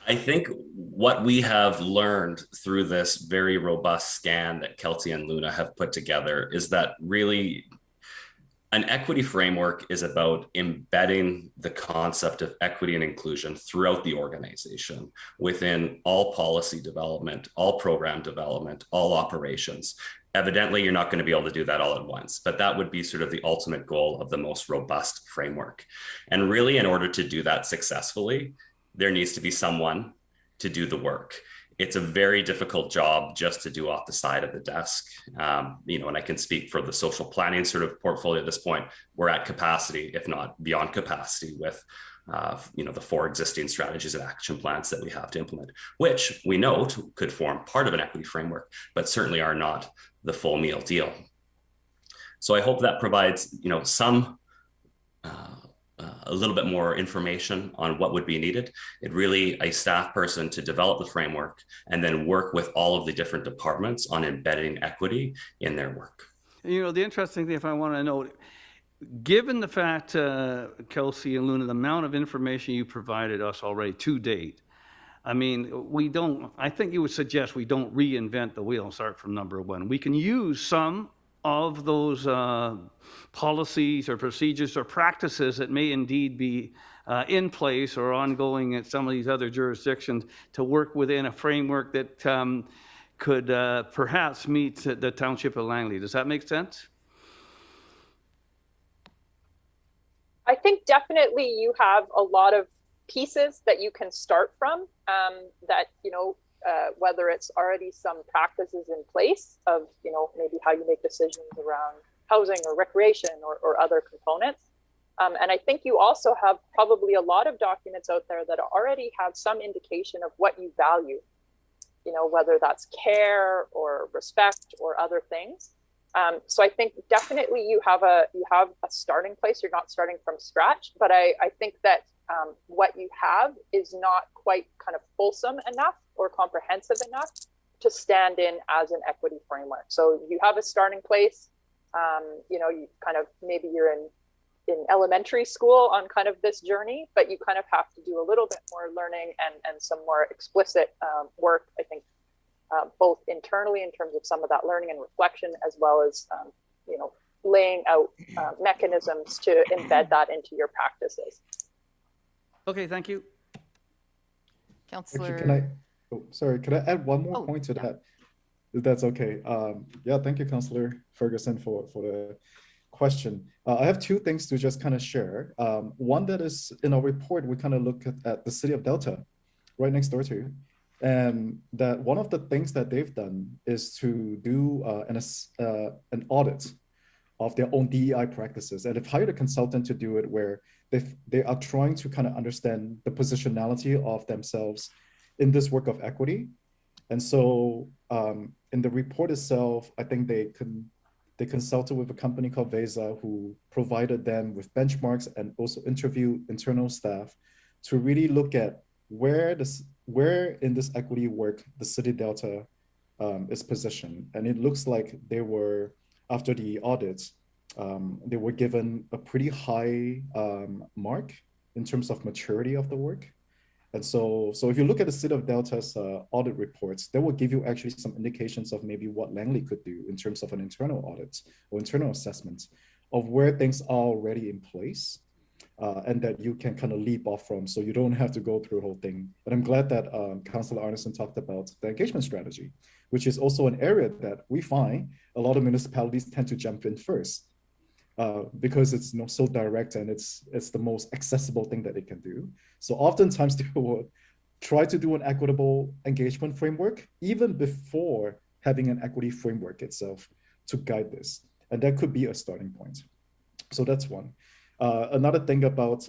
I think what we have learned through this very robust scan that Kelty and Luna have put together is that really an equity framework is about embedding the concept of equity and inclusion throughout the organization, within all policy development, all program development, all operations. Evidently, you're not going to be able to do that all at once, but that would be sort of the ultimate goal of the most robust framework. And really, in order to do that successfully, there needs to be someone to do the work. It's a very difficult job just to do off the side of the desk. And I can speak for the social planning sort of portfolio at this point. We're at capacity, if not beyond capacity, with the 4 existing strategies and action plans that we have to implement, which we note could form part of an equity framework, but certainly are not the full meal deal. So I hope that provides, some a little bit more information on what would be needed. It really a staff person to develop the framework and then work with all of the different departments on embedding equity in their work. The interesting thing, if I want to note, given the fact, Kelsey and Luna, the amount of information you provided us already to date, I think you would suggest we don't reinvent the wheel and start from number 1. We can use some of those policies or procedures or practices that may indeed be in place or ongoing at some of these other jurisdictions to work within a framework that could perhaps meet the Township of Langley. Does that make sense? I think definitely you have a lot of pieces that you can start from that, whether it's already some practices in place of, maybe how you make decisions around housing or recreation or other components. And I think you also have probably a lot of documents out there that already have some indication of what you value, whether that's care or respect or other things. So I think definitely you have a starting place. You're not starting from scratch, but I think that what you have is not quite kind of fulsome enough or comprehensive enough to stand in as an equity framework. So you have a starting place. You kind of, maybe you're in elementary school on kind of this journey, but you kind of have to do a little bit more learning and some more explicit work, I think, both internally in terms of some of that learning and reflection, as well as, laying out mechanisms to embed that into your practices. Okay, thank you. Councillor. Actually, could I add one more point to that? If that's okay. Thank you, Councillor Ferguson, for the question. I have two things to just kind of share. One that is in our report, we kind of look at the city of Delta, right next door to you. And that one of the things that they've done is to do an audit of their own DEI practices. And they've hired a consultant to do it where they are trying to kind of understand the positionality of themselves in this work of equity. And so in the report itself, I think they consulted with a company called Vesa who provided them with benchmarks and also interviewed internal staff to really look at where in this equity work the city Delta is positioned. And it looks like they were, after the audits, they were given a pretty high mark in terms of maturity of the work. And so if you look at the city of Delta's audit reports, they will give you actually some indications of maybe what Langley could do in terms of an internal audit or internal assessment of where things are already in place. And that you can kind of leap off from, so you don't have to go through the whole thing. But I'm glad that Councillor Arneson talked about the engagement strategy, which is also an area that we find a lot of municipalities tend to jump in first because it's so direct and it's the most accessible thing that they can do. So oftentimes they will try to do an equitable engagement framework even before having an equity framework itself to guide this. And that could be a starting point. So that's one. Another thing about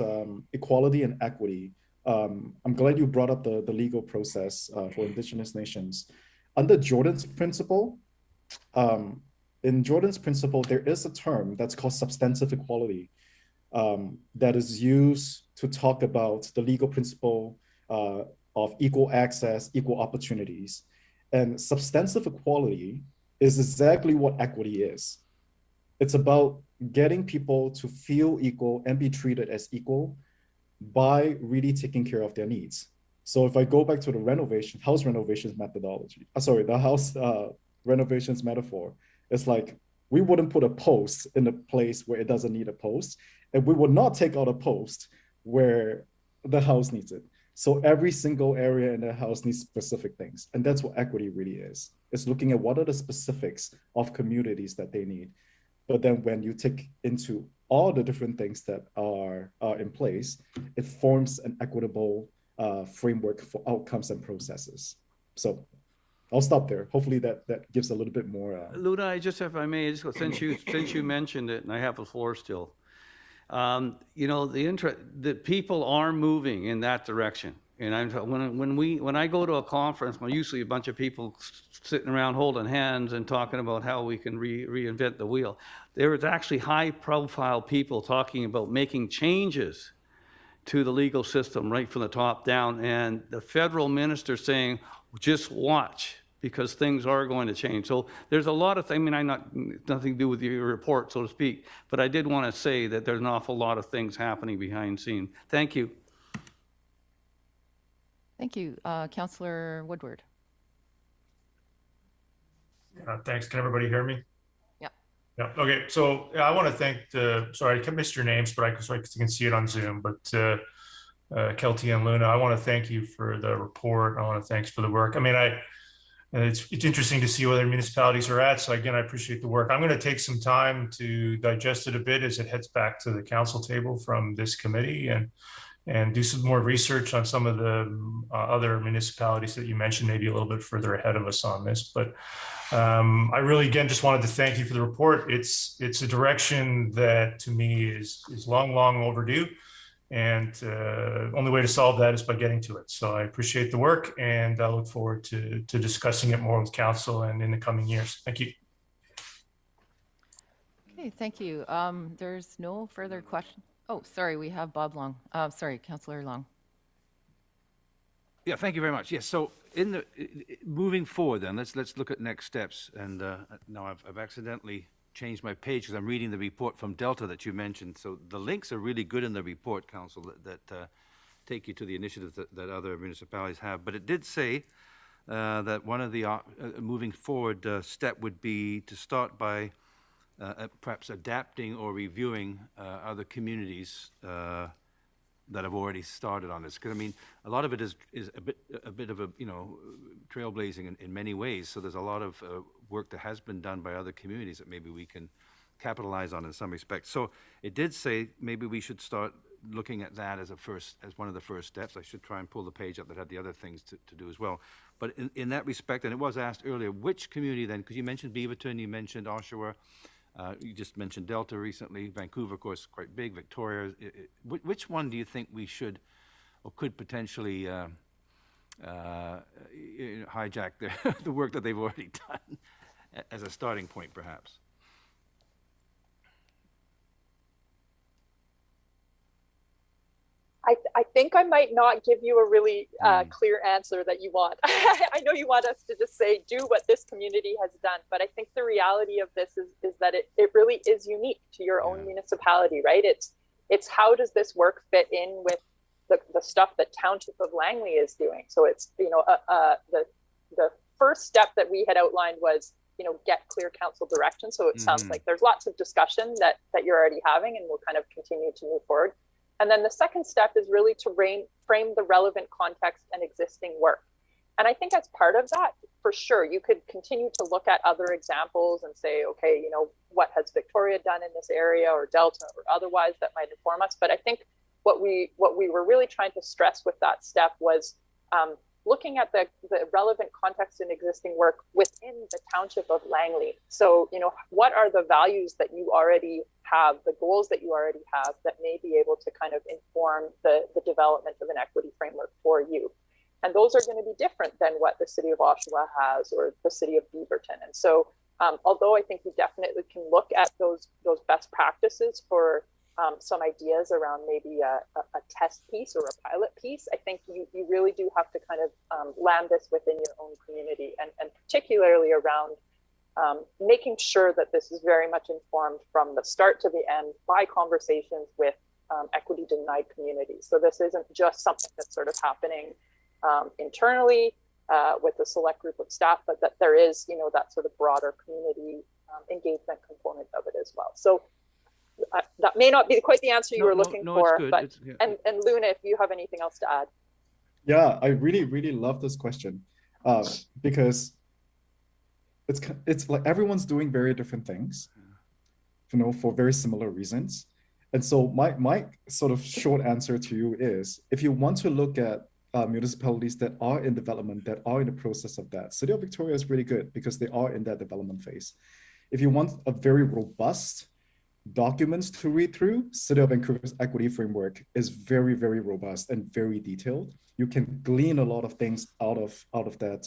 equality and equity, I'm glad you brought up the legal process for Indigenous nations. Under Jordan's principle, in Jordan's principle, there is a term that's called substantive equality that is used to talk about the legal principle of equal access, equal opportunities. And substantive equality is exactly what equity is. It's about getting people to feel equal and be treated as equal by really taking care of their needs. So if I go back to the house renovations methodology, the house renovations metaphor, it's like we wouldn't put a post in a place where it doesn't need a post, and we would not take out a post where the house needs it. So every single area in the house needs specific things. And that's what equity really is. It's looking at what are the specifics of communities that they need. But then when you take into all the different things that are in place, it forms an equitable framework for outcomes and processes. So I'll stop there. Hopefully that gives a little bit more. Luna, if I may, since you mentioned it, and I have the floor still, the people are moving in that direction. And when I go to a conference, well, usually a bunch of people sitting around holding hands and talking about how we can reinvent the wheel. There is actually high-profile people talking about making changes to the legal system right from the top down, and the federal minister saying, just watch, because things are going to change. So there's a lot of things, nothing to do with your report, so to speak, but I did want to say that there's an awful lot of things happening behind the scene. Thank you. Thank you. Councillor Woodward. Thanks. Can everybody hear me? Yeah. Yeah. Okay. So I want to thank sorry, I missed your names, but I can see it on Zoom. But Kelty and Luna, I want to thank you for the report. I want to thanks for the work. It's interesting to see where the municipalities are at. So again, I appreciate the work. I'm going to take some time to digest it a bit as it heads back to the council table from this committee and do some more research on some of the other municipalities that you mentioned, maybe a little bit further ahead of us on this. But I really, again, just wanted to thank you for the report. It's a direction that to me is long overdue. And only way to solve that is by getting to it. So I appreciate the work, and I look forward to discussing it more with council and in the coming years. Thank you. Okay, thank you. There's no further questions. Oh, sorry, we have Bob Long. Sorry, Councillor Long. Yeah, thank you very much. Yes, so moving forward then, let's look at next steps. And now I've accidentally changed my page because I'm reading the report from Delta that you mentioned. So the links are really good in the report, Council, that take you to the initiatives that other municipalities have. But it did say that one of the moving forward step would be to start by perhaps adapting or reviewing other communities that have already started on this. Because a lot of it is a bit of a trailblazing in many ways. So there's a lot of work that has been done by other communities that maybe we can capitalize on in some respects. So it did say maybe we should start looking at that as one of the first steps. I should try and pull the page up that had the other things to do as well. But in that respect, and it was asked earlier, which community then, because you mentioned Beaverton, you mentioned Oshawa, you just mentioned Delta recently, Vancouver, of course, quite big, Victoria. Which one do you think we should or could potentially hijack the work that they've already done as a starting point, perhaps? I think I might not give you a really clear answer that you want. I know you want us to just say, do what this community has done, but I think the reality of this is that it really is unique to your own municipality, right? It's how does this work fit in with the stuff that Township of Langley is doing? So it's, the first step that we had outlined was, get clear council direction. So it sounds like there's lots of discussion that you're already having, and we'll kind of continue to move forward. And then the second step is really to frame the relevant context and existing work. And I think as part of that, for sure, you could continue to look at other examples and say, okay, what has Victoria done in this area, or Delta, or otherwise, that might inform us. But I think what we were really trying to stress with that step was looking at the relevant context and existing work within the Township of Langley. So, what are the values that you already have, the goals that you already have that may be able to kind of inform the development of an equity framework for you? And those are going to be different than what the city of Oshawa has, or the city of Beaverton. And so, although I think you definitely can look at those best practices for some ideas around maybe a test piece or a pilot piece, I think you really do have to kind of land this within your own community, and particularly around making sure that this is very much informed from the start to the end by conversations with equity denied communities. So this isn't just something that's sort of happening internally with a select group of staff, but that there is, that sort of broader community engagement component of it as well. So that may not be quite the answer you were looking for, but and Luna, if you have anything else to add. Yeah, I really, really love this question because it's like everyone's doing very different things, for very similar reasons. And so my sort of short answer to you is, if you want to look at municipalities that are in development, that are in the process of that, City of Victoria is really good because they are in that development phase. If you want a very robust documents to read through, City of Vancouver's equity framework is very, very robust and very detailed. You can glean a lot of things out of that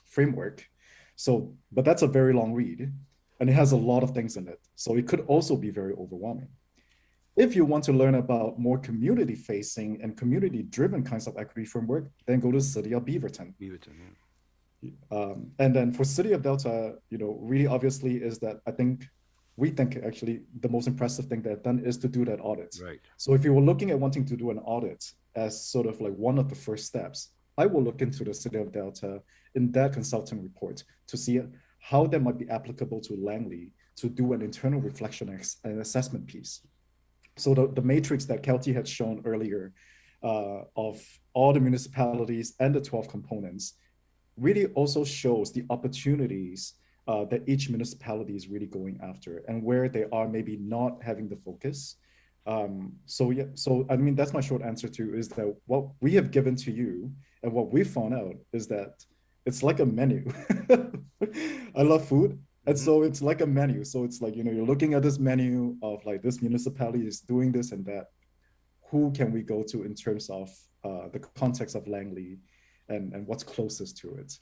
framework. So, but that's a very long read, and it has a lot of things in it. So it could also be very overwhelming. If you want to learn about more community-facing and community-driven kinds of equity framework, then go to City of Beaverton. And then for City of Delta, really obviously is that we think actually the most impressive thing they've done is to do that audit. Right. So if you were looking at wanting to do an audit as sort of like one of the first steps, I will look into the City of Delta in that consulting report to see how that might be applicable to Langley to do an internal reflection and assessment piece. So the matrix that Kelty had shown earlier of all the municipalities and the 12 components really also shows the opportunities that each municipality is really going after, and where they are maybe not having the focus. So I mean, that's my short answer to is that what we have given to you and what we found out is that it's like a menu. I love food. And so it's like a menu. So it's like, you're looking at this menu of like, this municipality is doing this and that. Who can we go to in terms of the context of Langley and what's closest to it?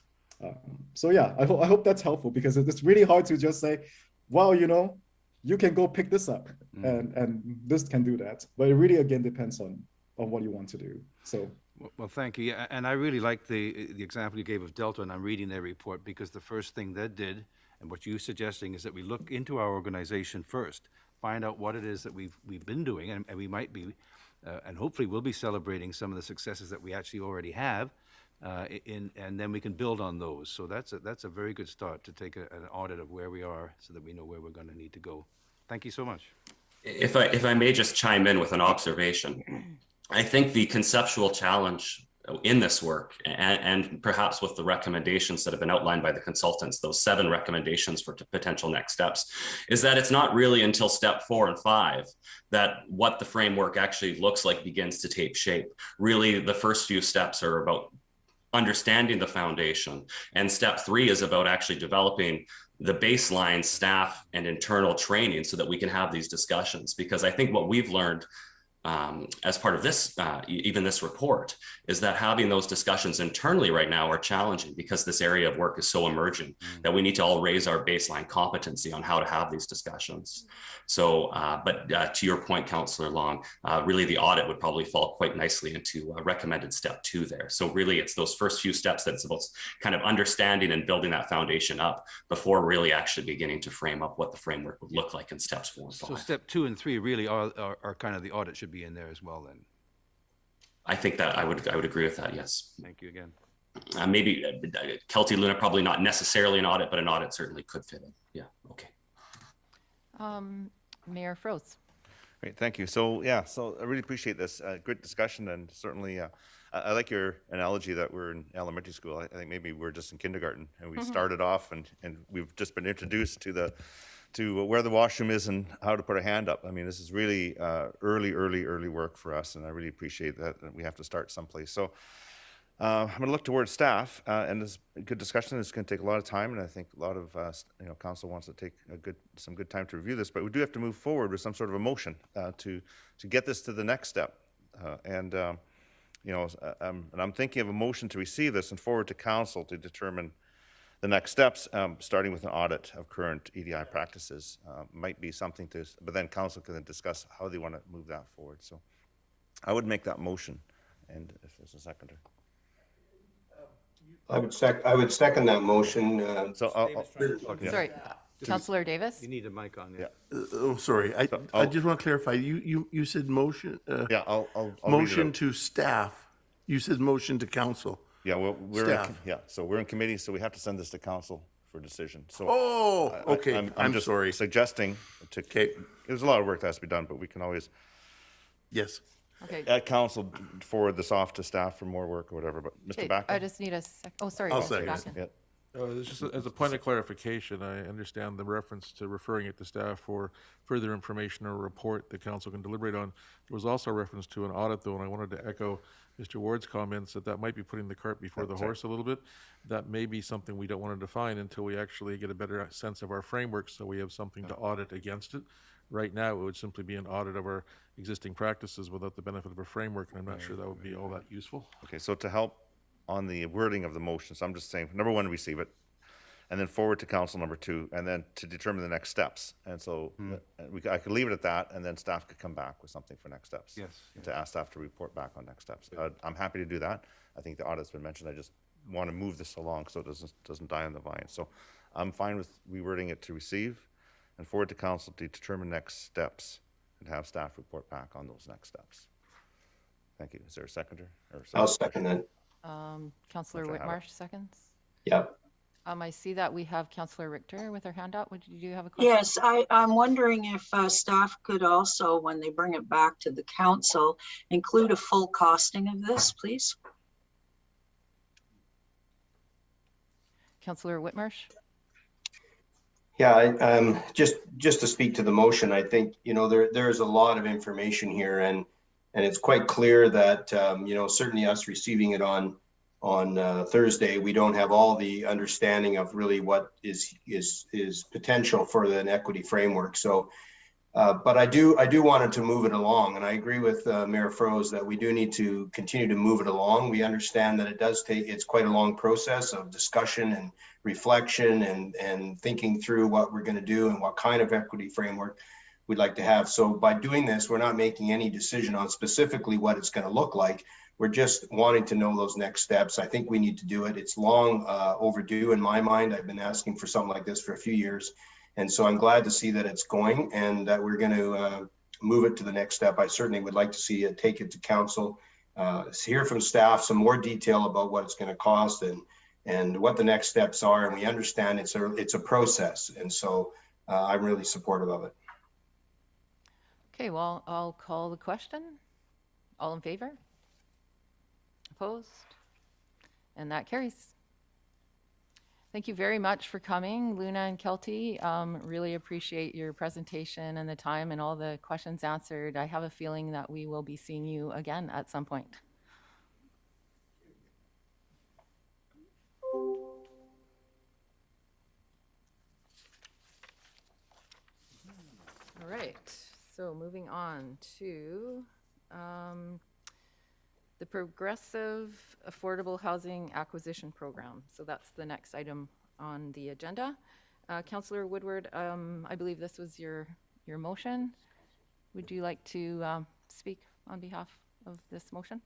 So yeah, I hope that's helpful, because it's really hard to just say, well, you can go pick this up and this can do that. But it really, again, depends on what you want to do. So. Well, thank you. Yeah, and I really like the example you gave of Delta, and I'm reading their report, because the first thing that did, and what you're suggesting, is that we look into our organization first, find out what it is that we've been doing, and we might be, and hopefully we'll be celebrating some of the successes that we actually already have, and then we can build on those. So that's a very good start, to take an audit of where we are, so that we know where we're going to need to go. Thank you so much. If I may just chime in with an observation, I think the conceptual challenge in this work, and perhaps with the recommendations that have been outlined by the consultants, those 7 recommendations for potential next steps, is that it's not really until step 4 and 5 that what the framework actually looks like begins to take shape. Really, the first few steps are about understanding the foundation, and step 3 is about actually developing the baseline staff and internal training so that we can have these discussions. Because I think what we've learned as part of this, even this report, is that having those discussions internally right now are challenging because this area of work is so emerging that we need to all raise our baseline competency on how to have these discussions. So, but to your point, Councillor Long, really the audit would probably fall quite nicely into recommended step 2 there. So really it's those first few steps that's about kind of understanding and building that foundation up before really actually beginning to frame up what the framework would look like in steps 4 and 5. So step 2 and 3 really are kind of the audit should be in there as well then. I think that I would agree with that, yes. Thank you again. Maybe Kelty Luna, probably not necessarily an audit, but an audit certainly could fit in. Yeah, okay. Mayor Froese. Great, thank you. So yeah, so I really appreciate this. Great discussion, and certainly I like your analogy that we're in elementary school. I think maybe we're just in kindergarten and we started off and we've just been introduced to where the washroom is and how to put a hand up. I mean, this is really early work for us, and I really appreciate that we have to start someplace. So I'm going to look towards staff, and this good discussion. It's going to take a lot of time, and I think a lot of council wants to take some good time to review this. But we do have to move forward with some sort of a motion to get this to the next step. And I'm thinking of a motion to receive this and forward to council to determine the next steps, starting with an audit of current EDI practices. Might be something to, but then council can then discuss how they want to move that forward. So I would make that motion, and if there's a seconder. I would second that motion. Sorry, Councillor Davis? You need a mic on there. Oh, sorry. I just want to clarify. You said motion. Yeah, I'll motion to staff. You said motion to council. Yeah, well, Staff. So we're in committee, so we have to send this to council for decision. So okay. I'm just sorry. Suggesting to. Okay. There's a lot of work that has to be done, but we can always. Yes. Okay. At council, forward this off to staff for more work or whatever. But Mr. Okay, Backer. I just need a sec. Oh, sorry. I'll Councillor second Backen. Yeah. Just as a point of clarification, I understand the reference to referring it to staff for further information or report the council can deliberate on. There was also a reference to an audit, though, and I wanted to echo Mr. Ward's comments that might be putting the cart before the horse a little bit. That may be something we don't want to define until we actually get a better sense of our framework, so we have something to audit against it. Right now, it would simply be an audit of our existing practices without the benefit of a framework, and I'm not sure that would be all that useful. Okay, so to help on the wording of the motion, so I'm just saying, number 1, receive it, and then forward to council, number 2, and then to determine the next steps. And so I could leave it at that, and then staff could come back with something for next steps. Yes. To ask staff to report back on next steps. I'm happy to do that. I think the audit's been mentioned. I just want to move this along so it doesn't die on the vine. So I'm fine with rewording it to receive and forward to council to determine next steps and have staff report back on those next steps. Thank you. Is there a seconder? I'll second that. Councillor Whitmarsh seconds. Yep. I see that we have Councillor Richter with her hand up. Do you have a question? Yes, I'm wondering if staff could also, when they bring it back to the council, include a full costing of this, please. Councillor Whitmarsh. Yeah, just to speak to the motion, I think, there's a lot of information here, and it's quite clear that, certainly us receiving it on Thursday, we don't have all the understanding of really what is potential for an equity framework. So, but I do wanted to move it along, and I agree with Mayor Froese that we do need to continue to move it along. We understand that it's quite a long process of discussion and reflection and thinking through what we're going to do and what kind of equity framework we'd like to have. So by doing this, we're not making any decision on specifically what it's going to look like. We're just wanting to know those next steps. I think we need to do it. It's long overdue in my mind. I've been asking for something like this for a few years. And so I'm glad to see that it's going and that we're going to move it to the next step. I certainly would like to see it, take it to council, hear from staff some more detail about what it's going to cost and what the next steps are. And we understand it's a process. And so I'm really supportive of it. Okay, well, I'll call the question. All in favor? Opposed? And that carries. Thank you very much for coming, Luna and Kelty. Really appreciate your presentation and the time and all the questions answered. I have a feeling that we will be seeing you again at some point. All right, so moving on to the Progressive Affordable Housing Acquisition Program. So that's the next item on the agenda. Councillor Woodward, I believe this was your motion. Would you like to speak on behalf of this motion?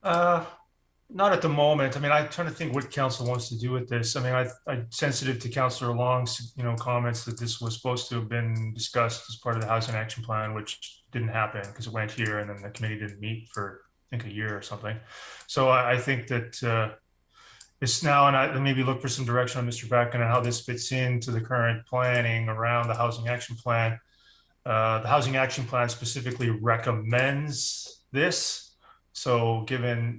Not at the moment. I mean, I'm trying to think what council wants to do with this. I mean, I sensitive to Councillor Long's, comments that this was supposed to have been discussed as part of the housing action plan, which didn't happen because it went here and then the committee didn't meet for, I think, a year or something. So I think that it's now, and I maybe look for some direction on Mr. Bracken on how this fits into the current planning around the housing action plan. The housing action plan specifically recommends this. So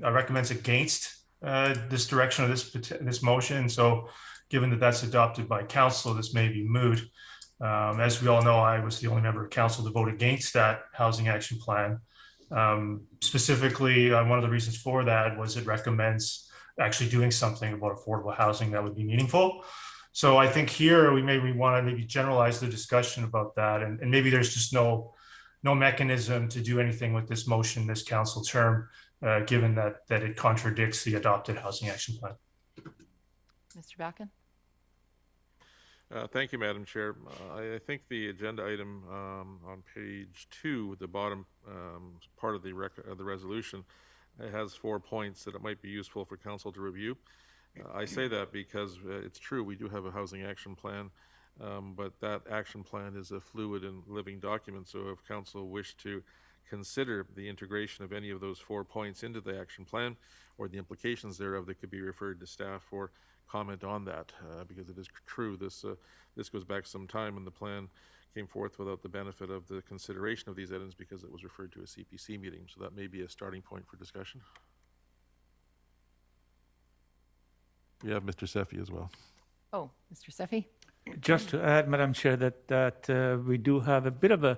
recommends against this direction of this motion. So given that that's adopted by council, this may be moot. As we all know, I was the only member of council to vote against that housing action plan. Specifically, one of the reasons for that was it recommends actually doing something about affordable housing that would be meaningful. So I think here we want to generalize the discussion about that, and maybe there's just no mechanism to do anything with this motion this council term, given that it contradicts the adopted housing action plan. Mr. Bracken? Thank you, Madam Chair. I think the agenda item on page 2, the bottom part of the resolution, it has 4 points that it might be useful for council to review. I say that because it's true, we do have a housing action plan, but that action plan is a fluid and living document. So if council wished to consider the integration of any of those 4 points into the action plan or the implications thereof, that could be referred to staff for comment on that, because it is true this goes back some time and the plan came forth without the benefit of the consideration of these items because it was referred to a CPC meeting. So that may be a starting point for discussion. We have Mr. Seffi as well. Oh, Mr. Seffi? Just to add, Madam Chair, that we do have a bit of a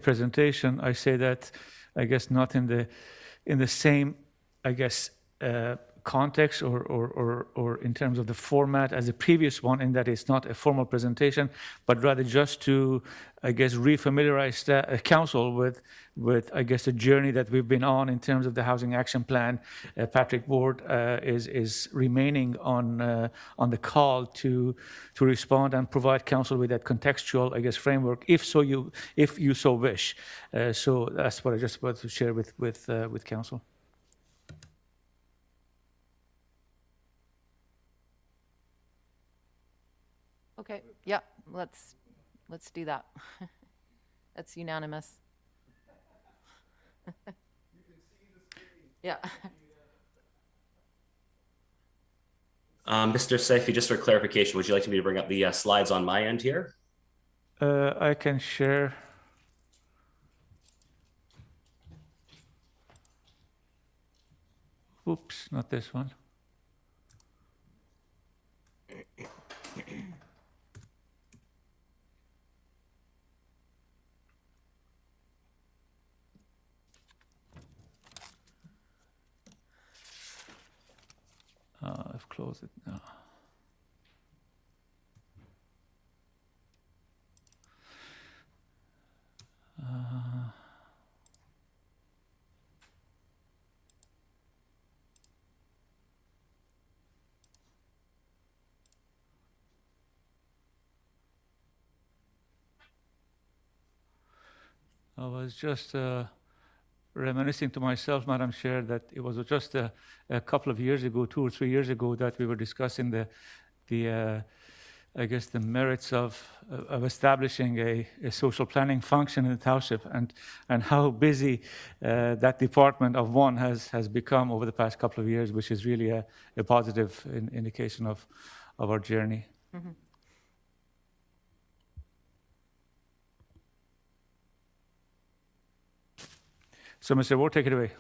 presentation. I say that, I guess, not in the same, I guess, context or in terms of the format as the previous one, in that it's not a formal presentation, but rather just to, I guess, refamiliarize the council with I guess the journey that we've been on in terms of the housing action plan. Patrick Ward is remaining on the call to respond and provide council with that contextual, I guess, framework, if you so wish. So that's what I just wanted to share with council. Okay, yeah, let's do that. That's unanimous. Yeah. Mr. Saifi, just for clarification, would you like me to bring up the slides on my end here? I can share. Oops, not this one. I've closed it now. I was just reminiscing to myself, Madam Chair, that it was just a couple of years ago, 2 or 3 years ago, that we were discussing the I guess the merits of establishing a social planning function in the township, and how busy that department of one has become over the past couple of years, which is really a positive indication of our journey. Mm-hmm. So, Mr. Ward, take it away.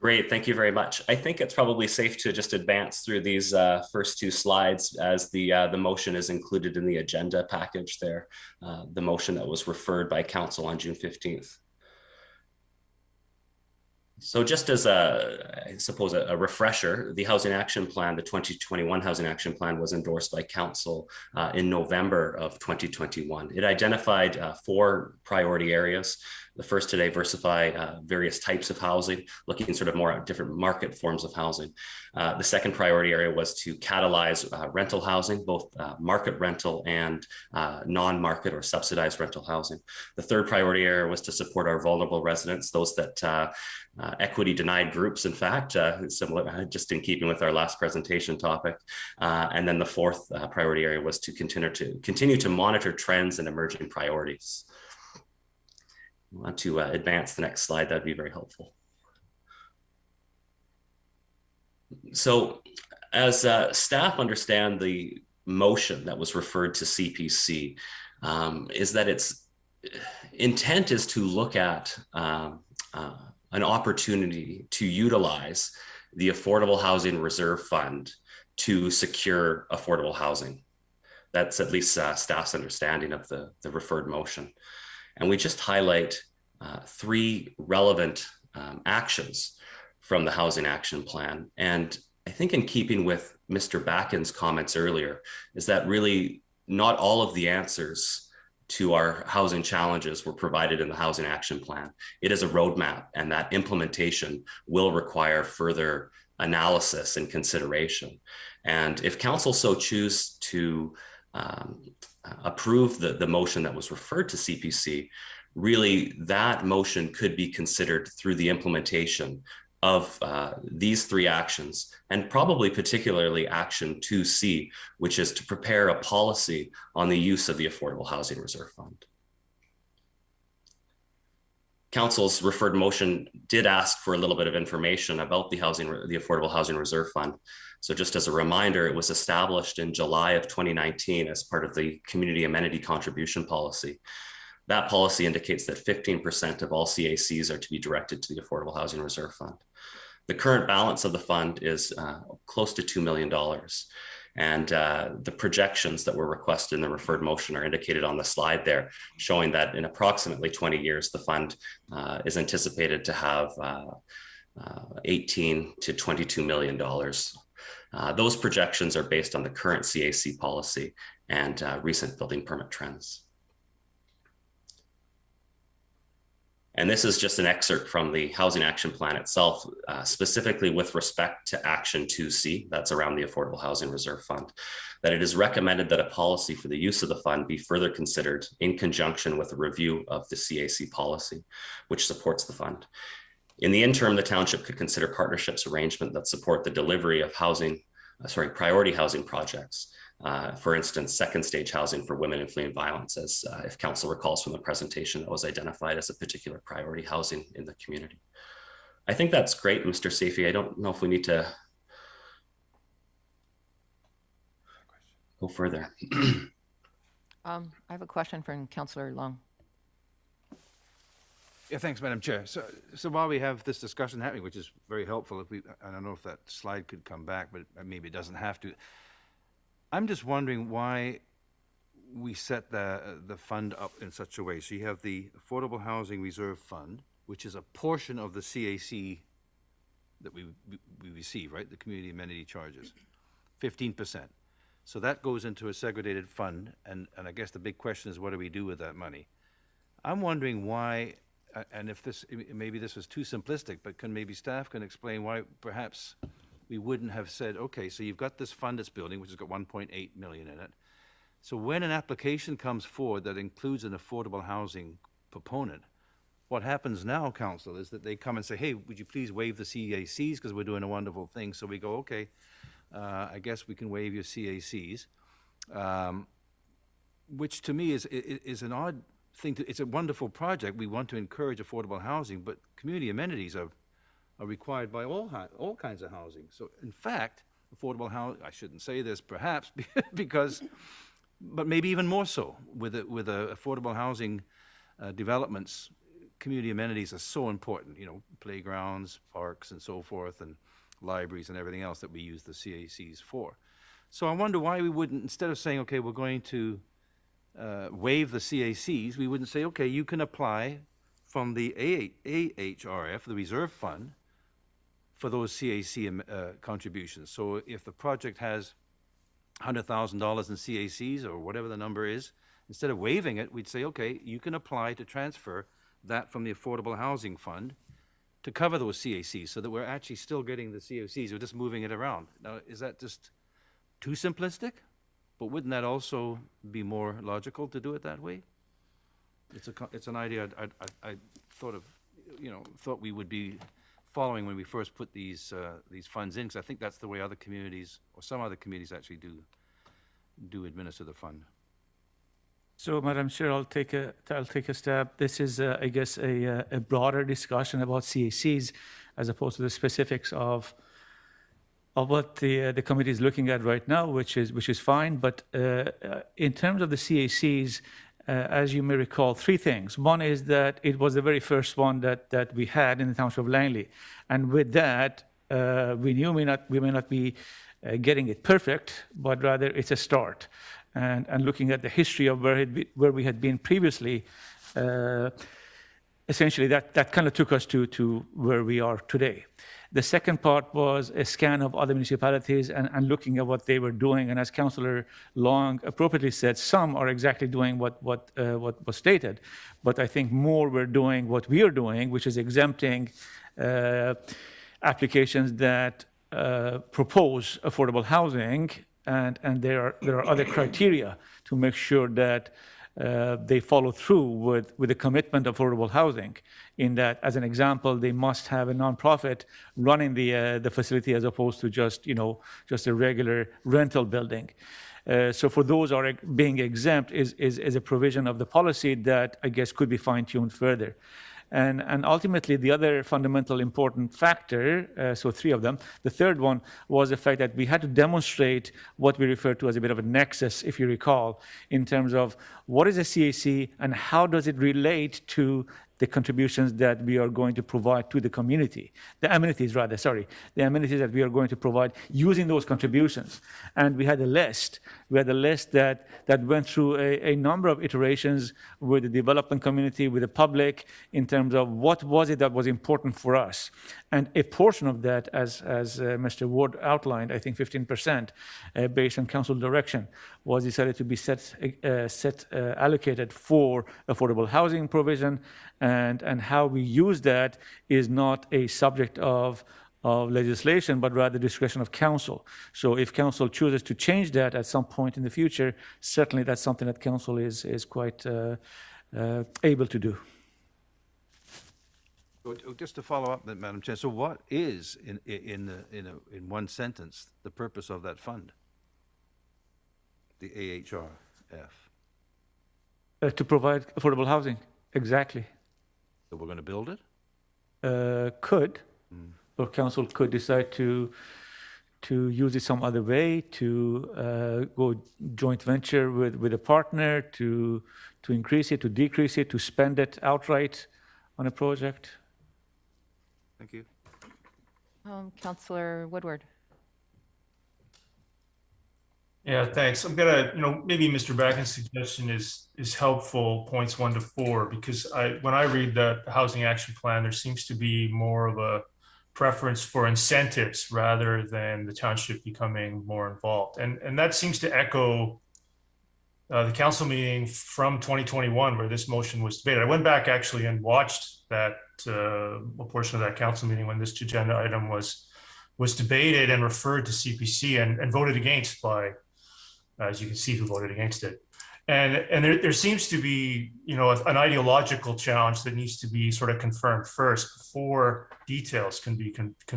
Great, thank you very much. I think it's probably safe to just advance through these first two slides as the motion is included in the agenda package there, the motion that was referred by Council on June 15th. So just as I suppose a refresher, the Housing Action Plan, the 2021 Housing Action Plan was endorsed by Council in November of 2021. It identified 4 priority areas. The first to diversify various types of housing, looking sort of more at different market forms of housing. The second priority area was to catalyze rental housing, both market rental and non-market or subsidized rental housing. The third priority area was to support our vulnerable residents, those that equity denied groups, in fact, similar, just in keeping with our last presentation topic. And then the fourth priority area was to continue to monitor trends and emerging priorities. I want to advance the next slide, that'd be very helpful. So as staff understand the motion that was referred to CPC, is that its intent is to look at an opportunity to utilize the Affordable Housing Reserve Fund to secure affordable housing. That's at least staff's understanding of the referred motion. And we just highlight 3 relevant actions from the Housing Action Plan. And I think in keeping with Mr. Backen's comments earlier, is that really not all of the answers to our housing challenges were provided in the Housing Action Plan. It is a roadmap, and that implementation will require further analysis and consideration. And if council so choose to approve the motion that was referred to CPC, really that motion could be considered through the implementation of these 3 actions, and probably particularly action 2C, which is to prepare a policy on the use of the Affordable Housing Reserve Fund. Council's referred motion did ask for a little bit of information about the Affordable Housing Reserve Fund. So just as a reminder, it was established in July of 2019 as part of the Community Amenity Contribution Policy. That policy indicates that 15% of all CACs are to be directed to the Affordable Housing Reserve Fund. The current balance of the fund is close to $2 million. And the projections that were requested in the referred motion are indicated on the slide there, showing that in approximately 20 years, the fund is anticipated to have $18 to $22 million. Those projections are based on the current CAC policy and recent building permit trends. And this is just an excerpt from the Housing Action Plan itself, specifically with respect to Action 2C, that's around the Affordable Housing Reserve Fund, that it is recommended that a policy for the use of the fund be further considered in conjunction with a review of the CAC policy, which supports the fund. In the interim, the township could consider partnerships arrangement that support the delivery of priority housing projects. For instance, second stage housing for women and fleeing violence, as if council recalls from the presentation, that was identified as a particular priority housing in the community. I think that's great, Mr. Safi. I don't know if we need to go further. I have a question from Councillor Long. Yeah, thanks, Madam Chair. So while we have this discussion happening, which is very helpful, I don't know if that slide could come back, but maybe it doesn't have to. I'm just wondering why we set the fund up in such a way. So you have the Affordable Housing Reserve Fund, which is a portion of the CAC that we receive, right? The community amenity charges, 15%. So that goes into a segregated fund, and I guess the big question is, what do we do with that money? I'm wondering why, and if maybe this was too simplistic, but maybe staff can explain why perhaps we wouldn't have said, okay, so you've got this fund that's building, which has got 1.8 million in it. So when an application comes forward that includes an affordable housing proponent, what happens now, council, is that they come and say, hey, would you please waive the CACs because we're doing a wonderful thing. So we go, okay, I guess we can waive your CACs, which to me is an odd thing. It's a wonderful project. We want to encourage affordable housing, but community amenities are required by all kinds of housing. So in fact, affordable housing, I shouldn't say this perhaps, but maybe even more so with affordable housing developments community amenities are so important, you know, playgrounds, parks and so forth, and libraries and everything else that we use the CACs for. So I wonder why we wouldn't, instead of saying, okay, we're going to waive the CACs, we wouldn't say, okay, you can apply from the AHRF, the reserve fund, for those CAC contributions. So if the project has $100,000 in CACs or whatever the number is, instead of waiving it, we'd say, okay, you can apply to transfer that from the Affordable Housing Fund to cover those CACs, so that we're actually still getting the CACs, we're just moving it around. Now, is that just too simplistic? But wouldn't that also be more logical to do it that way? It's an idea I thought of, you know, thought we would be following when we first put these funds in, because I think that's the way other communities, or some other communities actually do administer the fund. So, Madam Chair, I'll take a stab. This is, I guess, a broader discussion about CACs as opposed to the specifics of what the committee is looking at right now, which is fine. But in terms of the CACs, as you may recall, three things. One is that it was the very first one that we had in the township of Langley, and with that, we knew we may not be getting it perfect, but rather it's a start. And looking at the history of where we had been previously, essentially that kind of took us to where we are today. The second part was a scan of other municipalities and looking at what they were doing. And as Councillor Long appropriately said, some are exactly doing what was stated. But I think more were doing what we are doing, which is exempting applications that propose affordable housing. And there are other criteria to make sure that they follow through with the commitment of affordable housing. In that, as an example, they must have a nonprofit running the facility as opposed to just a regular rental building. So for those are being exempt is a provision of the policy that I guess could be fine-tuned further. And ultimately, the other fundamental important factor, so three of them, the third one was the fact that we had to demonstrate what we refer to as a bit of a nexus, if you recall, in terms of what is a CAC and how does it relate to the contributions that we are going to provide to the community, the amenities that we are going to provide using those contributions. And we had a list. We had a list that went through a number of iterations with the development community, with the public, in terms of what was it that was important for us. And a portion of that, as Mr. Ward outlined, I think 15%, based on council direction, was decided to be allocated for affordable housing provision, and how we use that is not a subject of legislation, but rather discretion of council. So if council chooses to change that at some point in the future, certainly that's something that council is quite able to do. Just to follow up, Madam Chair, so what is, in one sentence, the purpose of that fund? The AHRF? To provide affordable housing, exactly. So we're going to build it? Could, or council could decide to use it some other way, to go joint venture with a partner, to increase it, to decrease it, to spend it outright on a project. Thank you. Councillor Woodward. Yeah, thanks. I'm gonna, maybe Mr. Bracken's suggestion is helpful, points 1 to 4, because when I read the housing action plan, there seems to be more of a preference for incentives rather than the township becoming more involved, and that seems to echo the council meeting from 2021 where this motion was debated. I went back actually and watched that a portion of that council meeting when this agenda item was debated and referred to CPC and voted against by, as you can see, who voted against it. And there seems to be, an ideological challenge that needs to be sort of confirmed first before details can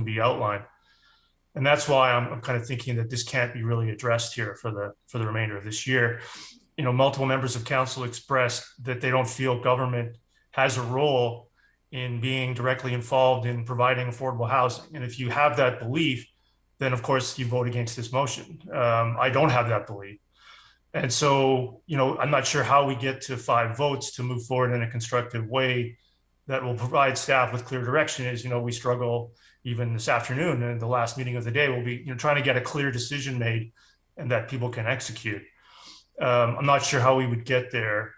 be outlined. And that's why I'm kind of thinking that this can't be really addressed here for the remainder of this year. Multiple members of council expressed that they don't feel government has a role in being directly involved in providing affordable housing. And if you have that belief, then of course you vote against this motion. I don't have that belief. And so, I'm not sure how we get to 5 votes to move forward in a constructive way that will provide staff with clear direction. Is, we struggle even this afternoon, and the last meeting of the day will be, trying to get a clear decision made and that people can execute. I'm not sure how we would get there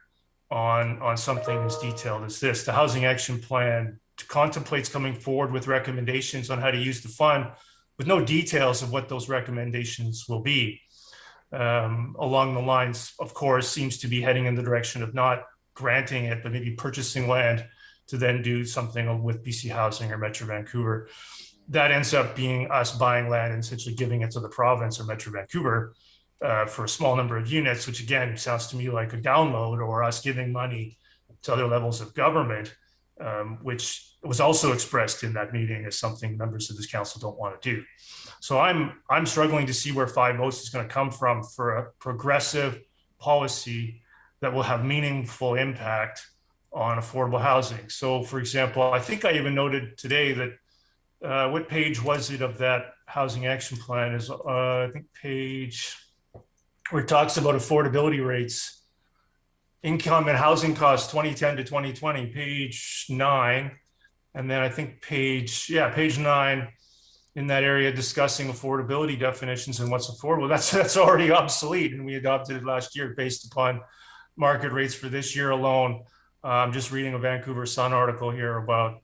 on something as detailed as this. The Housing Action Plan contemplates coming forward with recommendations on how to use the fund, with no details of what those recommendations will be. Along the lines, of course, seems to be heading in the direction of not granting it, but maybe purchasing land to then do something with BC Housing or Metro Vancouver. That ends up being us buying land and essentially giving it to the province or Metro Vancouver for a small number of units, which again sounds to me like a download, or us giving money to other levels of government, which was also expressed in that meeting as something members of this council don't want to do. So I'm struggling to see where 5 votes is going to come from for a progressive policy that will have meaningful impact on affordable housing. So, for example, I think I even noted today that what page was it of that housing action plan is I think page where it talks about affordability rates, income and housing costs 2010 to 2020, page 9. And then I think page 9 in that area discussing affordability definitions and what's affordable. That's already obsolete, and we adopted it last year based upon market rates for this year alone. I'm just reading a Vancouver Sun article here about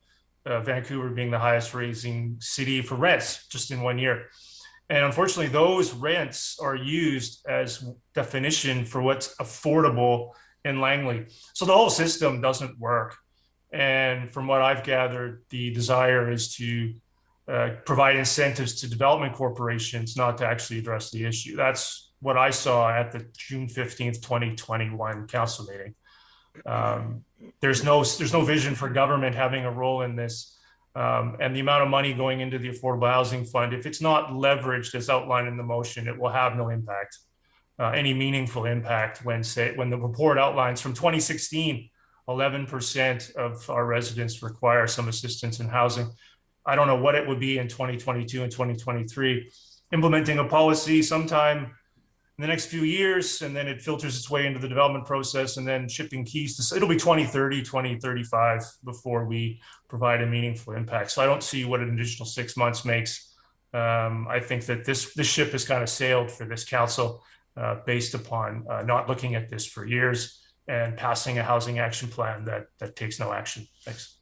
Vancouver being the highest raising city for rents just in 1 year. And unfortunately, those rents are used as definition for what's affordable in Langley. So the whole system doesn't work. And from what I've gathered, the desire is to provide incentives to development corporations not to actually address the issue. That's what I saw at the June 15th, 2021 council meeting. There's no vision for government having a role in this. And the amount of money going into the Affordable Housing Fund, if it's not leveraged as outlined in the motion, it will have no impact, any meaningful impact when the report outlines from 2016, 11% of our residents require some assistance in housing. I don't know what it would be in 2022 and 2023. Implementing a policy sometime in the next few years, and then it filters its way into the development process, and then shipping keys to, it'll be 2030, 2035 before we provide a meaningful impact. So I don't see what an additional 6 months makes. I think that this ship has kind of sailed for this council based upon not looking at this for years and passing a housing action plan that takes no action. Thanks.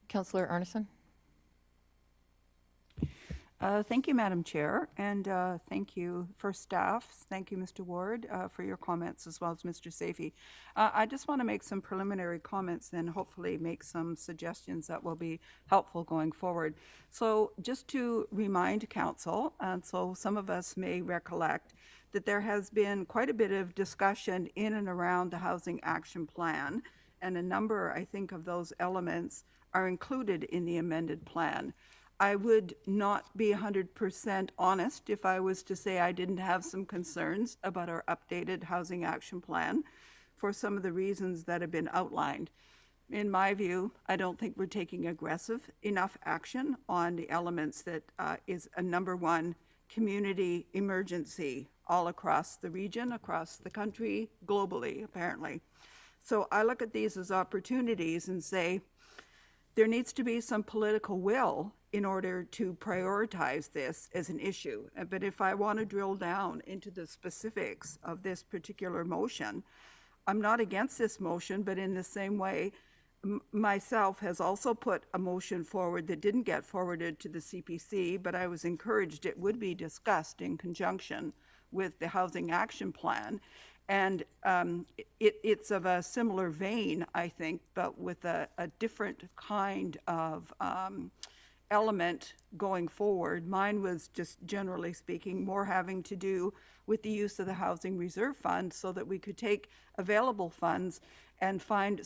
Councillor Arneson. Thank you, Madam Chair, and thank you for staff. Thank you, Mr. Ward, for your comments, as well as Mr. Safey. I just want to make some preliminary comments and hopefully make some suggestions that will be helpful going forward. So just to remind Council, and so some of us may recollect, that there has been quite a bit of discussion in and around the Housing Action Plan, and a number, I think, of those elements are included in the amended plan. I would not be 100% honest if I was to say I didn't have some concerns about our updated Housing Action Plan for some of the reasons that have been outlined. In my view, I don't think we're taking aggressive enough action on the elements that is a number one community emergency all across the region, across the country, globally, apparently. So I look at these as opportunities and say, there needs to be some political will in order to prioritize this as an issue. But if I want to drill down into the specifics of this particular motion, I'm not against this motion, but in the same way, myself has also put a motion forward that didn't get forwarded to the CPC, but I was encouraged it would be discussed in conjunction with the Housing Action Plan. And it's of a similar vein, I think, but with a different kind of element going forward. Mine was just, generally speaking, more having to do with the use of the Housing Reserve Fund so that we could take available funds and find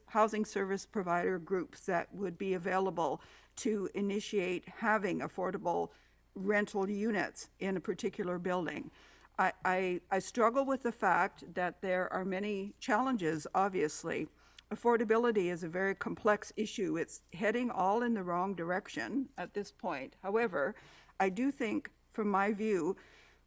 housing service provider groups that would be available to initiate having affordable rental units in a particular building. I struggle with the fact that there are many challenges, obviously. Affordability is a very complex issue. It's heading all in the wrong direction at this point. However, I do think, from my view,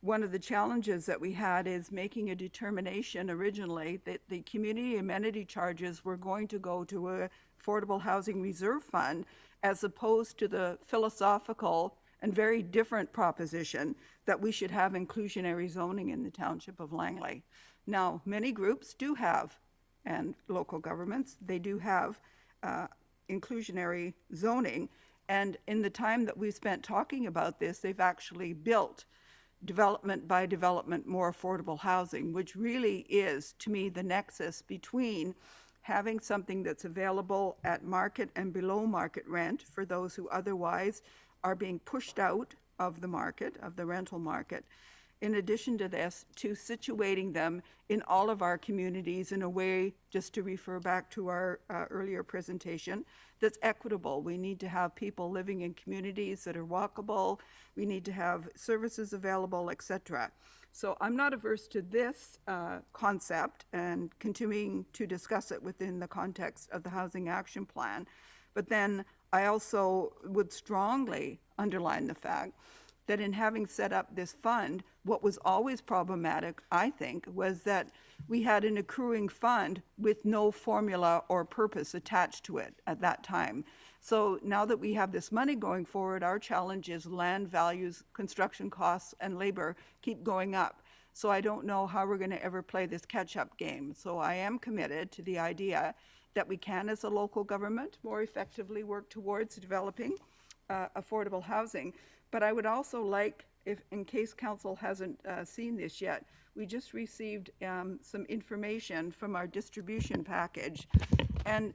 one of the challenges that we had is making a determination originally that the community amenity charges were going to go to Affordable Housing Reserve Fund, as opposed to the philosophical and very different proposition that we should have inclusionary zoning in the Township of Langley. Now, many groups do have, and local governments, they do have inclusionary zoning. And in the time that we've spent talking about this, they've actually built development by development more affordable housing, which really is, to me, the nexus between having something that's available at market and below market rent for those who otherwise are being pushed out of the market, of the rental market. In addition to this, to situating them in all of our communities in a way, just to refer back to our earlier presentation, that's equitable. We need to have people living in communities that are walkable. We need to have services available, etc. So I'm not averse to this concept and continuing to discuss it within the context of the Housing Action Plan. But then I also would strongly underline the fact that in having set up this fund, what was always problematic, I think, was that we had an accruing fund with no formula or purpose attached to it at that time. So now that we have this money going forward, our challenge is land values, construction costs, and labor keep going up. So I don't know how we're going to ever play this catch-up game. So I am committed to the idea that we can, as a local government, more effectively work towards developing affordable housing. But I would also like, if in case council hasn't seen this yet, we just received some information from our distribution package. And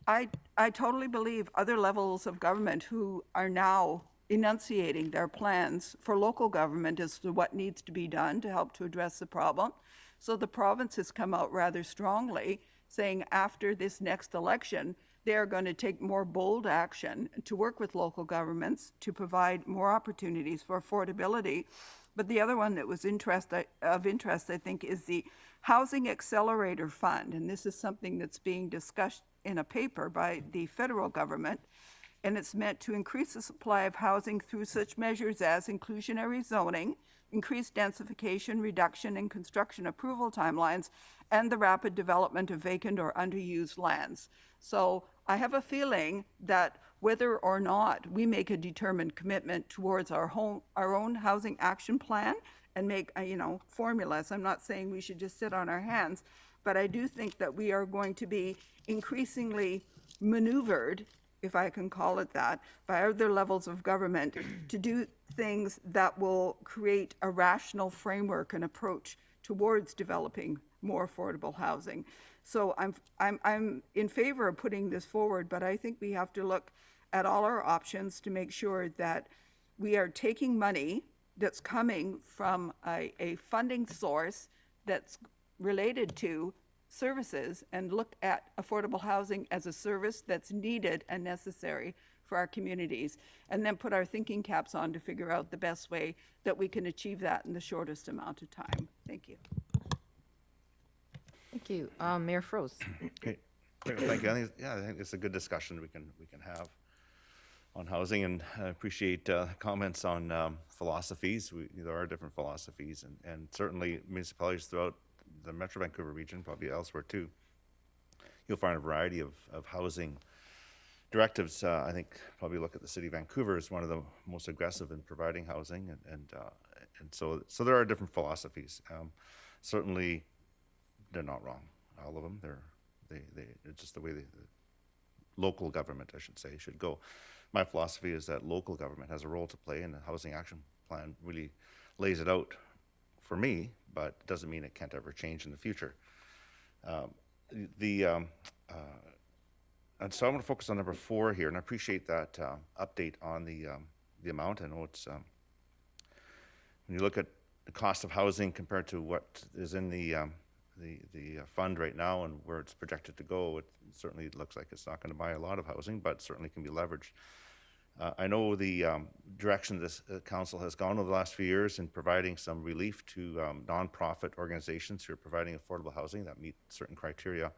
I totally believe other levels of government who are now enunciating their plans for local government as to what needs to be done to help to address the problem. So the province has come out rather strongly saying after this next election, they are going to take more bold action to work with local governments to provide more opportunities for affordability. But the other one that was of interest, I think, is the Housing Accelerator Fund. And this is something that's being discussed in a paper by the federal government. And it's meant to increase the supply of housing through such measures as inclusionary zoning, increased densification, reduction in construction approval timelines, and the rapid development of vacant or underused lands. So I have a feeling that whether or not we make a determined commitment towards our own housing action plan and make formulas, I'm not saying we should just sit on our hands, but I do think that we are going to be increasingly maneuvered, if I can call it that, by other levels of government to do things that will create a rational framework and approach towards developing more affordable housing. So I'm in favor of putting this forward, but I think we have to look at all our options to make sure that we are taking money that's coming from a funding source that's related to services and look at affordable housing as a service that's needed and necessary for our communities, and then put our thinking caps on to figure out the best way that we can achieve that in the shortest amount of time. Thank you. Thank you. Mayor Froese. Okay, great. Well, thank you. I think it's a good discussion we can have on housing, and I appreciate comments on philosophies. There are different philosophies, and certainly municipalities throughout the Metro Vancouver region, probably elsewhere too, you'll find a variety of housing directives. I think probably look at the city of Vancouver as one of the most aggressive in providing housing, and so there are different philosophies. Certainly, they're not wrong. All of them. They're just the way the local government, I should say, should go. My philosophy is that local government has a role to play, and the Housing Action Plan really lays it out for me, but it doesn't mean it can't ever change in the future. And so I want to focus on number 4 here, and I appreciate that update on the amount. I know it's when you look at the cost of housing compared to what is in the fund right now and where it's projected to go, it certainly looks like it's not going to buy a lot of housing, but certainly can be leveraged. I know the direction this council has gone over the last few years in providing some relief to nonprofit organizations who are providing affordable housing that meet certain criteria,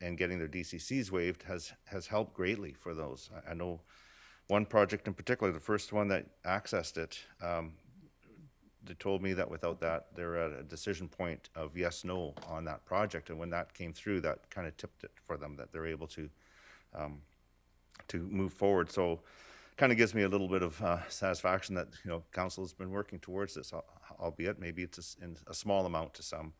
and getting their DCCs waived has helped greatly for those. I know one project in particular, the first one that accessed it, they told me that without that, they're at a decision point of yes, no on that project. And when that came through, that kind of tipped it for them, that they're able to to move forward. So kind of gives me a little bit of satisfaction that, you know, council has been working towards this, albeit maybe it's in a small amount to some.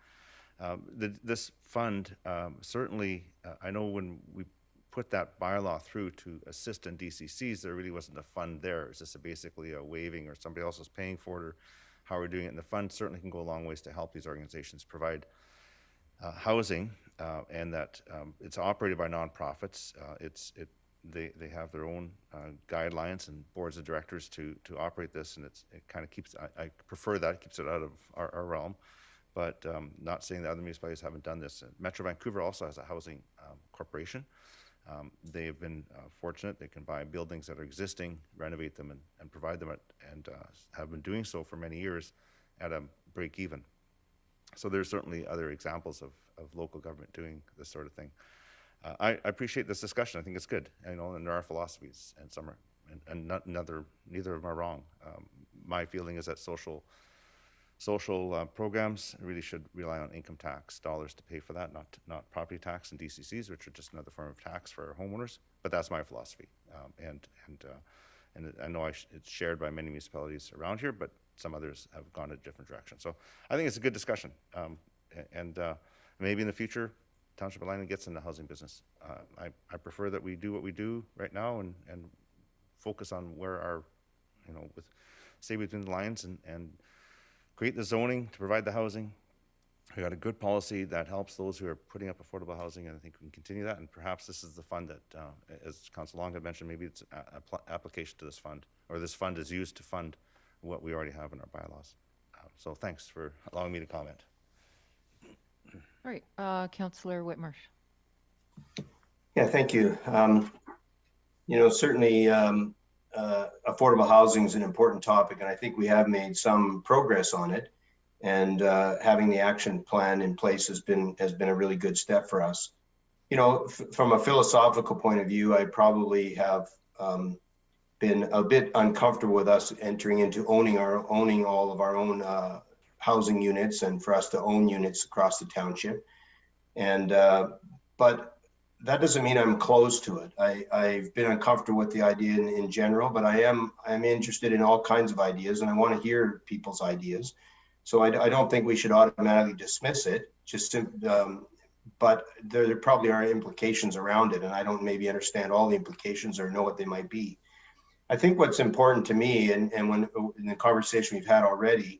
This fund, certainly, I know when we put that bylaw through to assist in DCCs, there really wasn't a fund there. It's just basically a waiving, or somebody else is paying for it, or how we're doing it. And the fund certainly can go a long ways to help these organizations provide housing, and that it's operated by nonprofits. They have their own guidelines and boards of directors to operate this, and it kind of keeps, I prefer that, it keeps it out of our realm, but not saying that other municipalities haven't done this. Metro Vancouver also has a housing corporation. They have been fortunate. They can buy buildings that are existing, renovate them, and provide them and have been doing so for many years at a break even. So there's certainly other examples of local government doing this sort of thing. I appreciate this discussion. I think it's good. You know, and there are philosophies, and some are, and neither of them are wrong. My feeling is that social programs really should rely on income tax dollars to pay for that, not property tax and DCCs, which are just another form of tax for homeowners. But that's my philosophy, and I know it's shared by many municipalities around here, but some others have gone a different direction. So I think it's a good discussion, and maybe in the future, Township Alignment gets in the housing business. I prefer that we do what we do right now and focus on where our, you know, stay between the lines and create the zoning to provide the housing. We got a good policy that helps those who are putting up affordable housing, and I think we can continue that. And perhaps this is the fund that, as Councillor Long had mentioned, maybe it's an application to this fund, or this fund is used to fund what we already have in our bylaws. So thanks for allowing me to comment. All right, Councillor Whitmarsh. Yeah, thank you. You know, certainly affordable housing is an important topic, and I think we have made some progress on it. And having the action plan in place has been a really good step for us. You know, from a philosophical point of view, I probably have been a bit uncomfortable with us entering into owning all of our own housing units, and for us to own units across the township. And but that doesn't mean I'm closed to it. I've been uncomfortable with the idea in general, but I'm interested in all kinds of ideas, and I want to hear people's ideas. So I don't think we should automatically dismiss it. But there probably are implications around it, and I don't maybe understand all the implications or know what they might be. I think what's important to me, and when in the conversation we've had already,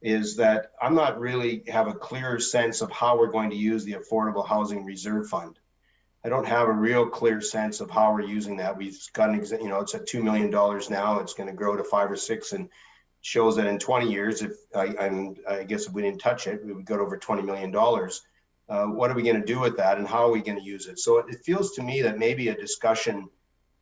is that I'm not really have a clear sense of how we're going to use the Affordable Housing Reserve Fund. I don't have a real clear sense of how we're using that. We've got it's at $2 million now. It's going to grow to 5 or 6, and shows that in 20 years, if I guess if we didn't touch it, we would go to over $20 million. What are we going to do with that, and how are we going to use it? So it feels to me that maybe a discussion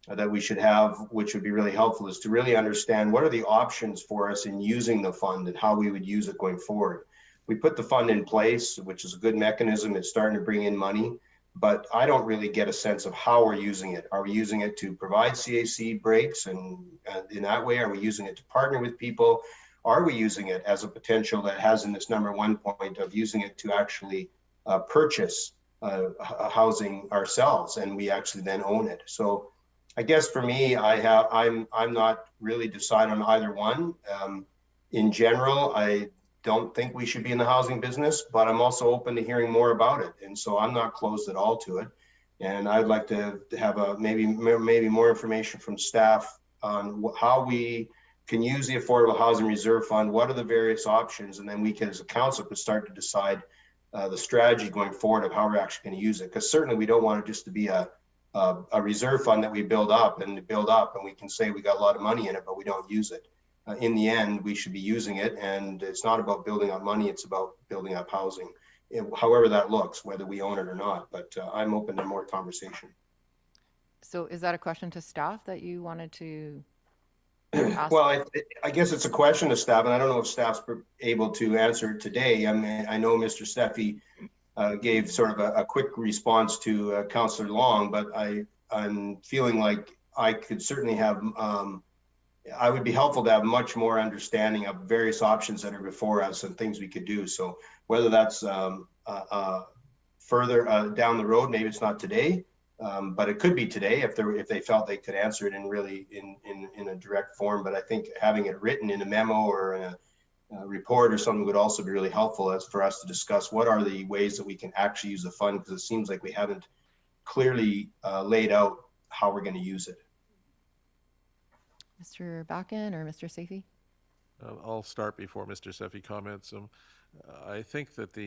that we should have, which would be really helpful, is to really understand what are the options for us in using the fund and how we would use it going forward. We put the fund in place, which is a good mechanism. It's starting to bring in money, but I don't really get a sense of how we're using it. Are we using it to provide CAC breaks, and in that way, are we using it to partner with people? Are we using it as a potential that has in this number one point of using it to actually purchase housing ourselves, and we actually then own it? So I guess for me, I'm not really decided on either one. In general, I don't think we should be in the housing business, but I'm also open to hearing more about it. And so I'm not closed at all to it. And I'd like to have maybe more information from staff on how we can use the Affordable Housing Reserve Fund. What are the various options? And then we can, as a council, could start to decide the strategy going forward of how we're actually going to use it. Because certainly we don't want it just to be a reserve fund that we build up, and we can say we got a lot of money in it, but we don't use it. In the end, we should be using it, and it's not about building up money, it's about building up housing, however that looks, whether we own it or not. But I'm open to more conversation. So is that a question to staff that you wanted to ask? Well, I guess it's a question to staff, and I don't know if staff's able to answer it today. I mean, I know Mr. Steffi gave sort of a quick response to Councillor Long, but I'm feeling like I could certainly have, I would be helpful to have much more understanding of various options that are before us and things we could do. So whether that's further down the road, maybe it's not today, But it could be today if they felt they could answer it in a direct form. But I think having it written in a memo or in a report or something would also be really helpful as for us to discuss what are the ways that we can actually use the fund, because it seems like we haven't clearly laid out how we're going to use it. Mr. Bakken or Mr. Saifi? I'll start before Mr. Seffi comments. I think that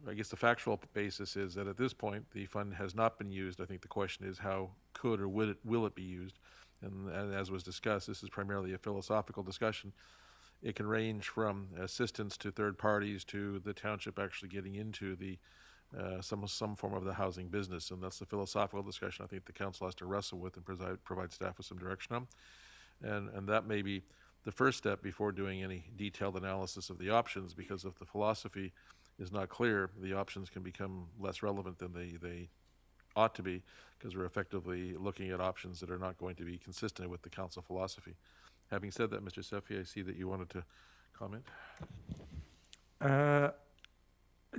I guess the factual basis is that at this point, the fund has not been used. I think the question is how could or will it be used? And as was discussed, this is primarily a philosophical discussion. It can range from assistance to third parties to the township actually getting into the some form of the housing business, and that's the philosophical discussion I think the council has to wrestle with and provide staff with some direction on. And that may be the first step before doing any detailed analysis of the options, because if the philosophy is not clear, the options can become less relevant than they ought to be, because we're effectively looking at options that are not going to be consistent with the council philosophy. Having said that, Mr. Seffi, I see that you wanted to comment.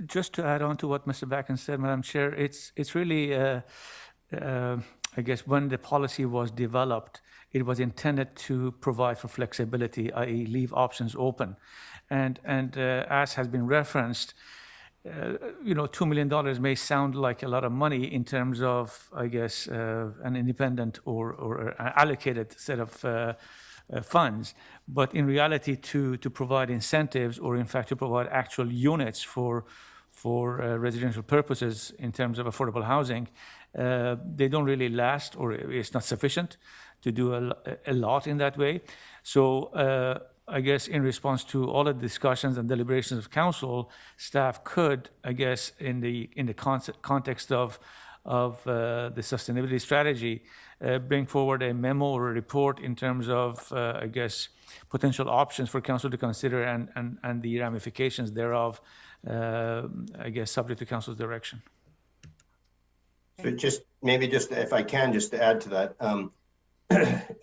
Just to add on to what Mr. Bakken said, Madam Chair, it's really, I guess, when the policy was developed, it was intended to provide for flexibility, i.e. leave options open. And as has been referenced, $2 million may sound like a lot of money in terms of, I guess, an independent or allocated set of funds. But in reality, to provide incentives, or in fact to provide actual units for residential purposes in terms of affordable housing, they don't really last, or it's not sufficient to do a lot in that way. So I guess in response to all the discussions and deliberations of council, staff could, I guess, in the context of the sustainability strategy, bring forward a memo or a report in terms of, I guess, potential options for council to consider and the ramifications thereof, I guess, subject to council's direction. So just if I can just add to that,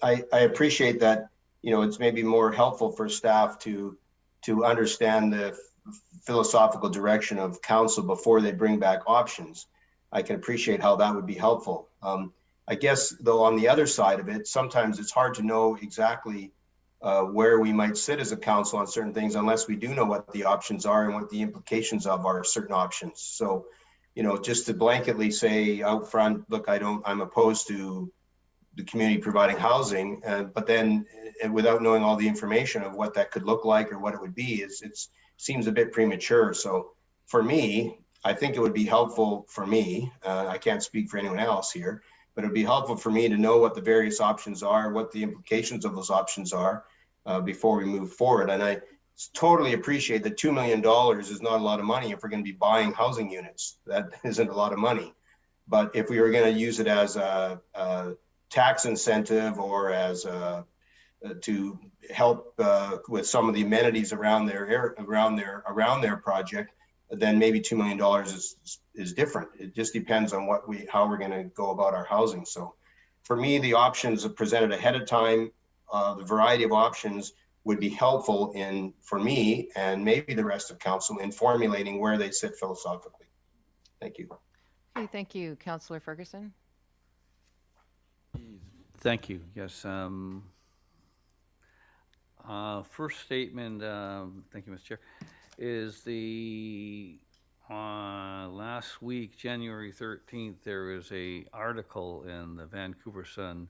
I appreciate that, it's maybe more helpful for staff to understand the philosophical direction of council before they bring back options. I can appreciate how that would be helpful. I guess, though, on the other side of it, sometimes it's hard to know exactly where we might sit as a council on certain things unless we do know what the options are and what the implications of our certain options. So, just to blanketly say out front, look, I'm opposed to the community providing housing, but then without knowing all the information of what that could look like or what it would be, it seems a bit premature. So for me, I think it would be helpful for me, I can't speak for anyone else here, but it'd be helpful for me to know what the various options are, what the implications of those options are before we move forward. And I totally appreciate that $2 million is not a lot of money if we're going to be buying housing units. That isn't a lot of money. But if we were going to use it as a tax incentive or as to help with some of the amenities around their project, then maybe $2 million is different. It just depends on how we're going to go about our housing. So for me, the options presented ahead of time, the variety of options would be helpful for me and maybe the rest of council in formulating where they sit philosophically. Thank you. Okay, thank you. Councillor Ferguson? Thank you. Yes. First statement, thank you, Mr. Chair, is the last week, January 13th, there was a article in the Vancouver Sun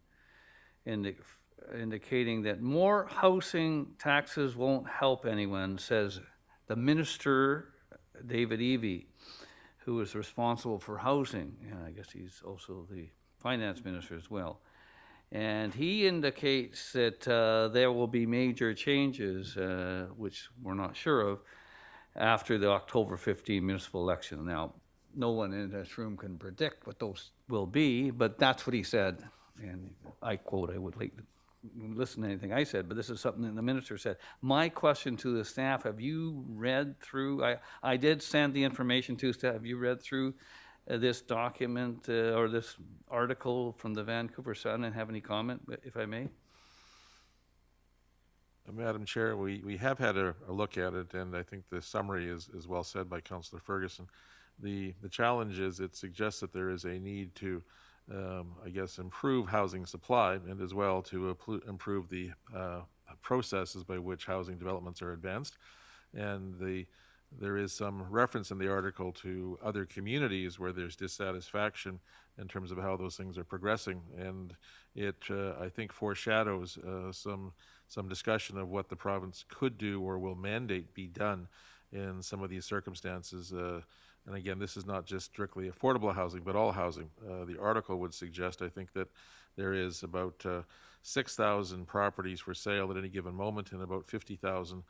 indicating that more housing taxes won't help anyone, says the minister, David Eby, who is responsible for housing. And I guess he's also the finance minister as well. And he indicates that there will be major changes, which we're not sure of, after the October 15 municipal election. Now, no one in this room can predict what those will be, but that's what he said. And I quote, I would like to listen to anything I said, but this is something that the minister said. My question to the staff, have you read through, I did send the information to staff, have you read through this document or this article from the Vancouver Sun and have any comment, if I may? Madam Chair, we have had a look at it, and I think the summary is well said by Councillor Ferguson. The challenge is it suggests that there is a need to, I guess, improve housing supply and as well to improve the processes by which housing developments are advanced. And there is some reference in the article to other communities where there's dissatisfaction in terms of how those things are progressing. And it, I think, foreshadows some discussion of what the province could do or will mandate be done in some of these circumstances. And again, this is not just strictly affordable housing, but all housing. The article would suggest, I think, that there is about 6,000 properties for sale at any given moment and about 50,000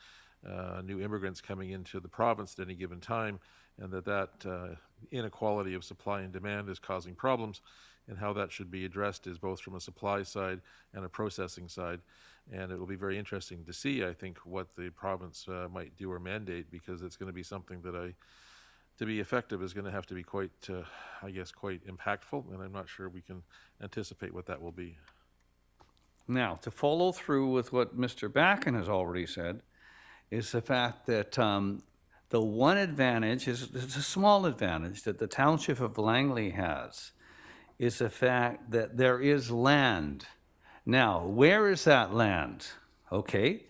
new immigrants coming into the province at any given time, and that inequality of supply and demand is causing problems, and how that should be addressed is both from a supply side and a processing side. And it will be very interesting to see, I think, what the province might do or mandate, because it's going to be something that to be effective is going to have to be quite, I guess, quite impactful, and I'm not sure we can anticipate what that will be. Now, to follow through with what Mr. Backen has already said, is the fact that the one advantage, it's a small advantage that the Township of Langley has, is the fact that there is land. Now, where is that land? Okay,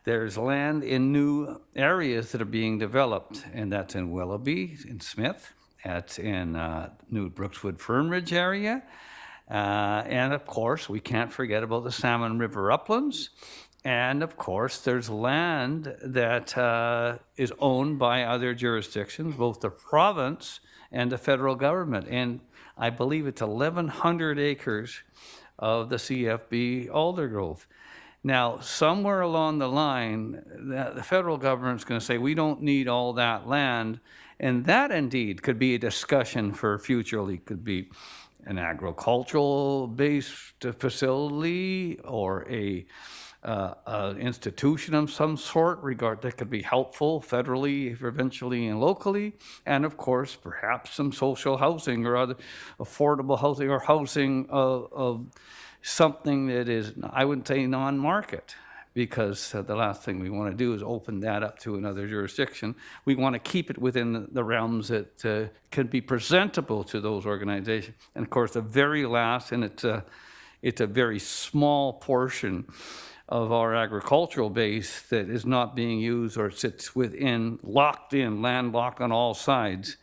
there's land in new areas that are being developed, and that's in Willoughby, in Smith, that's in New Brookswood Fernridge area, and of course, we can't forget about the Salmon River uplands. And of course, there's land that is owned by other jurisdictions, both the province and the federal government. And I believe it's 1,100 acres of the CFB Aldergrove. Now, somewhere along the line, the federal government's going to say, we don't need all that land. And that indeed could be a discussion for futurely. Could be an agricultural-based facility or a institution of some sort that could be helpful federally, provincially, and locally, and of course, perhaps some social housing or other affordable housing or housing of something that is, I wouldn't say non-market, because the last thing we want to do is open that up to another jurisdiction. We want to keep it within the realms that can be presentable to those organizations. And of course, the very last, and it's a very small portion of our agricultural base that is not being used or sits within, landlocked on all sides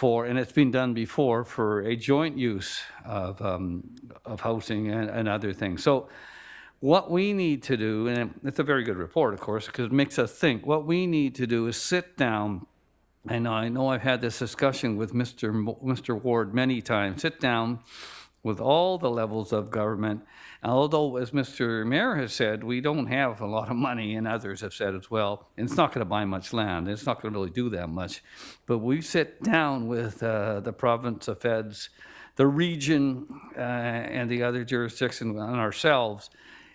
and it's been done before for a joint use of housing and other things. So what we need to do, and it's a very good report, of course, because it makes us think, what we need to do is sit down, and I know I've had this discussion with Mr. Ward many times, sit down with all the levels of government. Although, as Mr. Mayor has said, we don't have a lot of money, and others have said as well, and it's not going to buy much land. It's not going to really do that much. But we sit down with the province, the feds, the region, and the other jurisdictions and ourselves,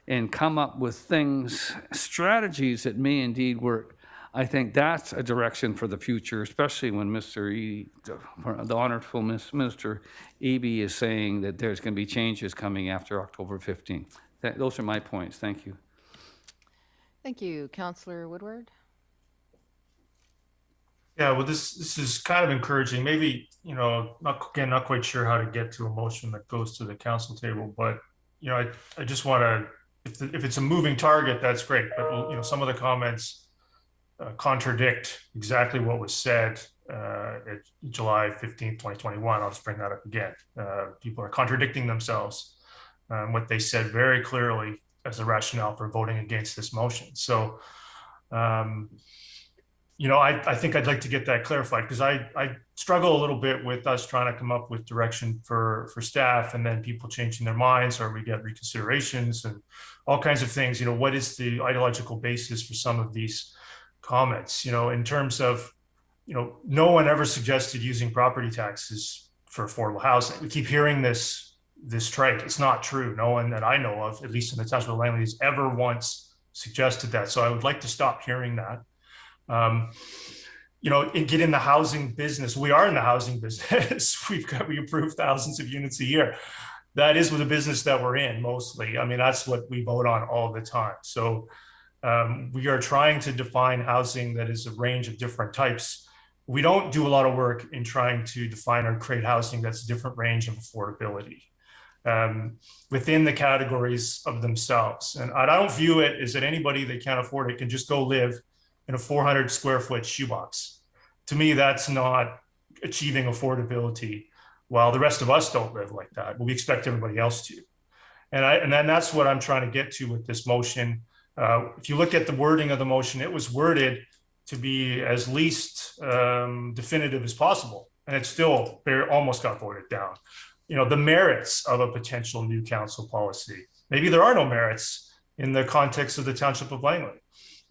and come up with things, strategies that may indeed work. I think that's a direction for the future, especially when the Honourable Minister Eby is saying that there's going to be changes coming after October 15th. Those are my points. Thank you. Thank you. Councillor Woodward? Yeah, well, this is kind of encouraging. Maybe, not quite sure how to get to a motion that goes to the council table, but, I just want to, if it's a moving target, that's great. But, some of the comments contradict exactly what was said at July 15th, 2021. I'll just bring that up again. People are contradicting themselves. What they said very clearly as a rationale for voting against this motion. So, I think I'd like to get that clarified, because I struggle a little bit with us trying to come up with direction for staff and then people changing their minds, or we get reconsiderations and all kinds of things. What is the ideological basis for some of these comments, in terms of, no one ever suggested using property taxes for affordable housing. We keep hearing this trite. It's not true. No one that I know of, at least in the Township of Langley, has ever once suggested that. So I would like to stop hearing that. Get in the housing business. We are in the housing business. we approve thousands of units a year. That is the business that we're in mostly. I mean, that's what we vote on all the time. So we are trying to define housing that is a range of different types. we don't do a lot of work in trying to define or create housing that's a different range of affordability within the categories of themselves. And I don't view it as that anybody that can't afford it can just go live in a 400 square foot shoebox. To me, that's not achieving affordability, while the rest of us don't live like that, but we expect everybody else to. And then that's what I'm trying to get to with this motion. If you look at the wording of the motion, it was worded to be as least definitive as possible. And it still almost got voted down. The merits of a potential new council policy. Maybe there are no merits in the context of the Township of Langley.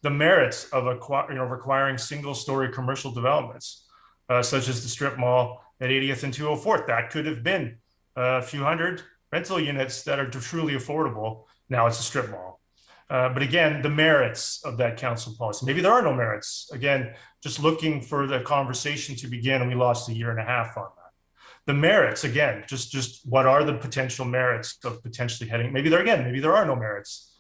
The merits of requiring single-story commercial developments, such as the strip mall at 80th and 204th. That could have been a few hundred rental units that are truly affordable. Now it's a strip mall. But again, the merits of that council policy. Maybe there are no merits. Again, just looking for the conversation to begin, and we lost 1.5 years on that. The merits, again, just what are the potential merits of potentially heading, maybe there are no merits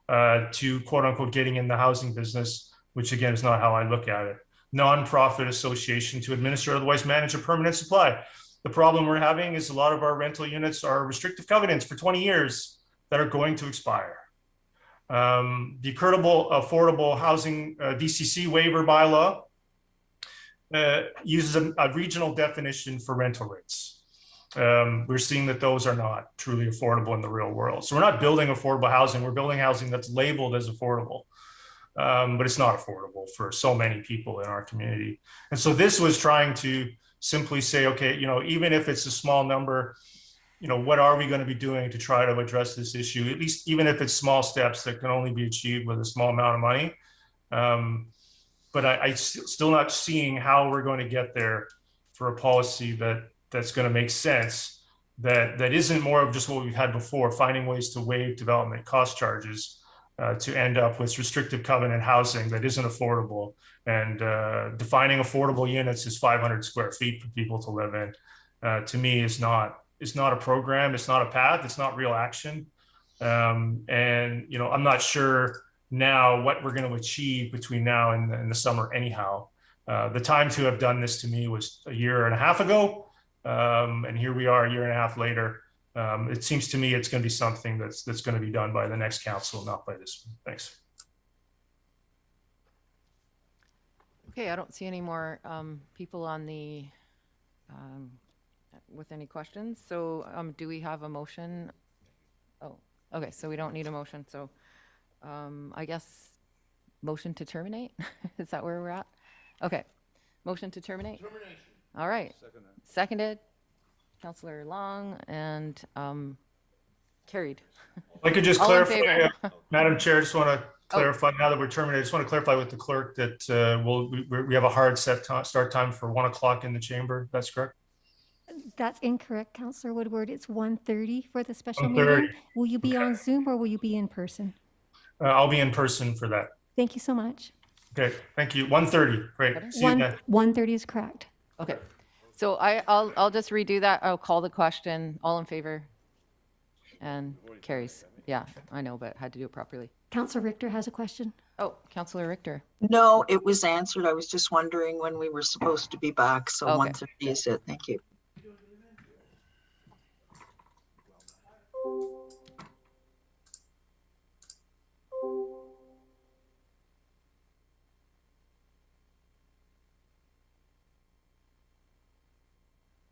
to quote unquote getting in the housing business, which again is not how I look at it. Non-profit association to administer, otherwise manage a permanent supply. The problem we're having is a lot of our rental units are restrictive covenants for 20 years that are going to expire. The Equitable Affordable Housing DCC waiver bylaw uses a regional definition for rental rates. We're seeing that those are not truly affordable in the real world. So we're not building affordable housing. We're building housing that's labeled as affordable, but it's not affordable for so many people in our community. And so this was trying to simply say, okay, even if it's a small number, what are we going to be doing to try to address this issue? At least, even if it's small steps that can only be achieved with a small amount of money. But I still not seeing how we're going to get there for a policy that's going to make sense, that isn't more of just what we've had before, finding ways to waive development cost charges to end up with restrictive covenant housing that isn't affordable, and defining affordable units as 500 square feet for people to live in. To me, is not a program, it's not a path, it's not real action. And I'm not sure now what we're going to achieve between now and the summer anyhow. The time to have done this to me was 1.5 years ago. And here we are 1.5 years later. It seems to me it's going to be something that's going to be done by the next council, not by this one. Thanks. Okay, I don't see any more people on the with any questions. So do we have a motion? Oh, okay, so we don't need a motion. So I guess motion to terminate? Is that where we're at? Okay, motion to terminate? Termination. All right, seconded. Councillor Long, and carried. If I could just clarify, Madam Chair, I just want to clarify now that we're terminated, I just want to clarify with the clerk that we have a hard set start time for 1 o'clock in the chamber. That's correct? That's incorrect, Councillor Woodward. It's 1:30 for the special meeting. Will you be on Zoom or will you be in person? I'll be in person for that. Thank you so much. Okay, thank you. 1:30. Great. See you then. 1:30 is correct. Okay. So I'll just redo that. I'll call the question. All in favor? And carries. Yeah, I know, but had to do it properly. Councillor Richter has a question. Oh, Councillor Richter. No, it was answered. I was just wondering when we were supposed to be back. So Okay. 1:30 is it. Thank you.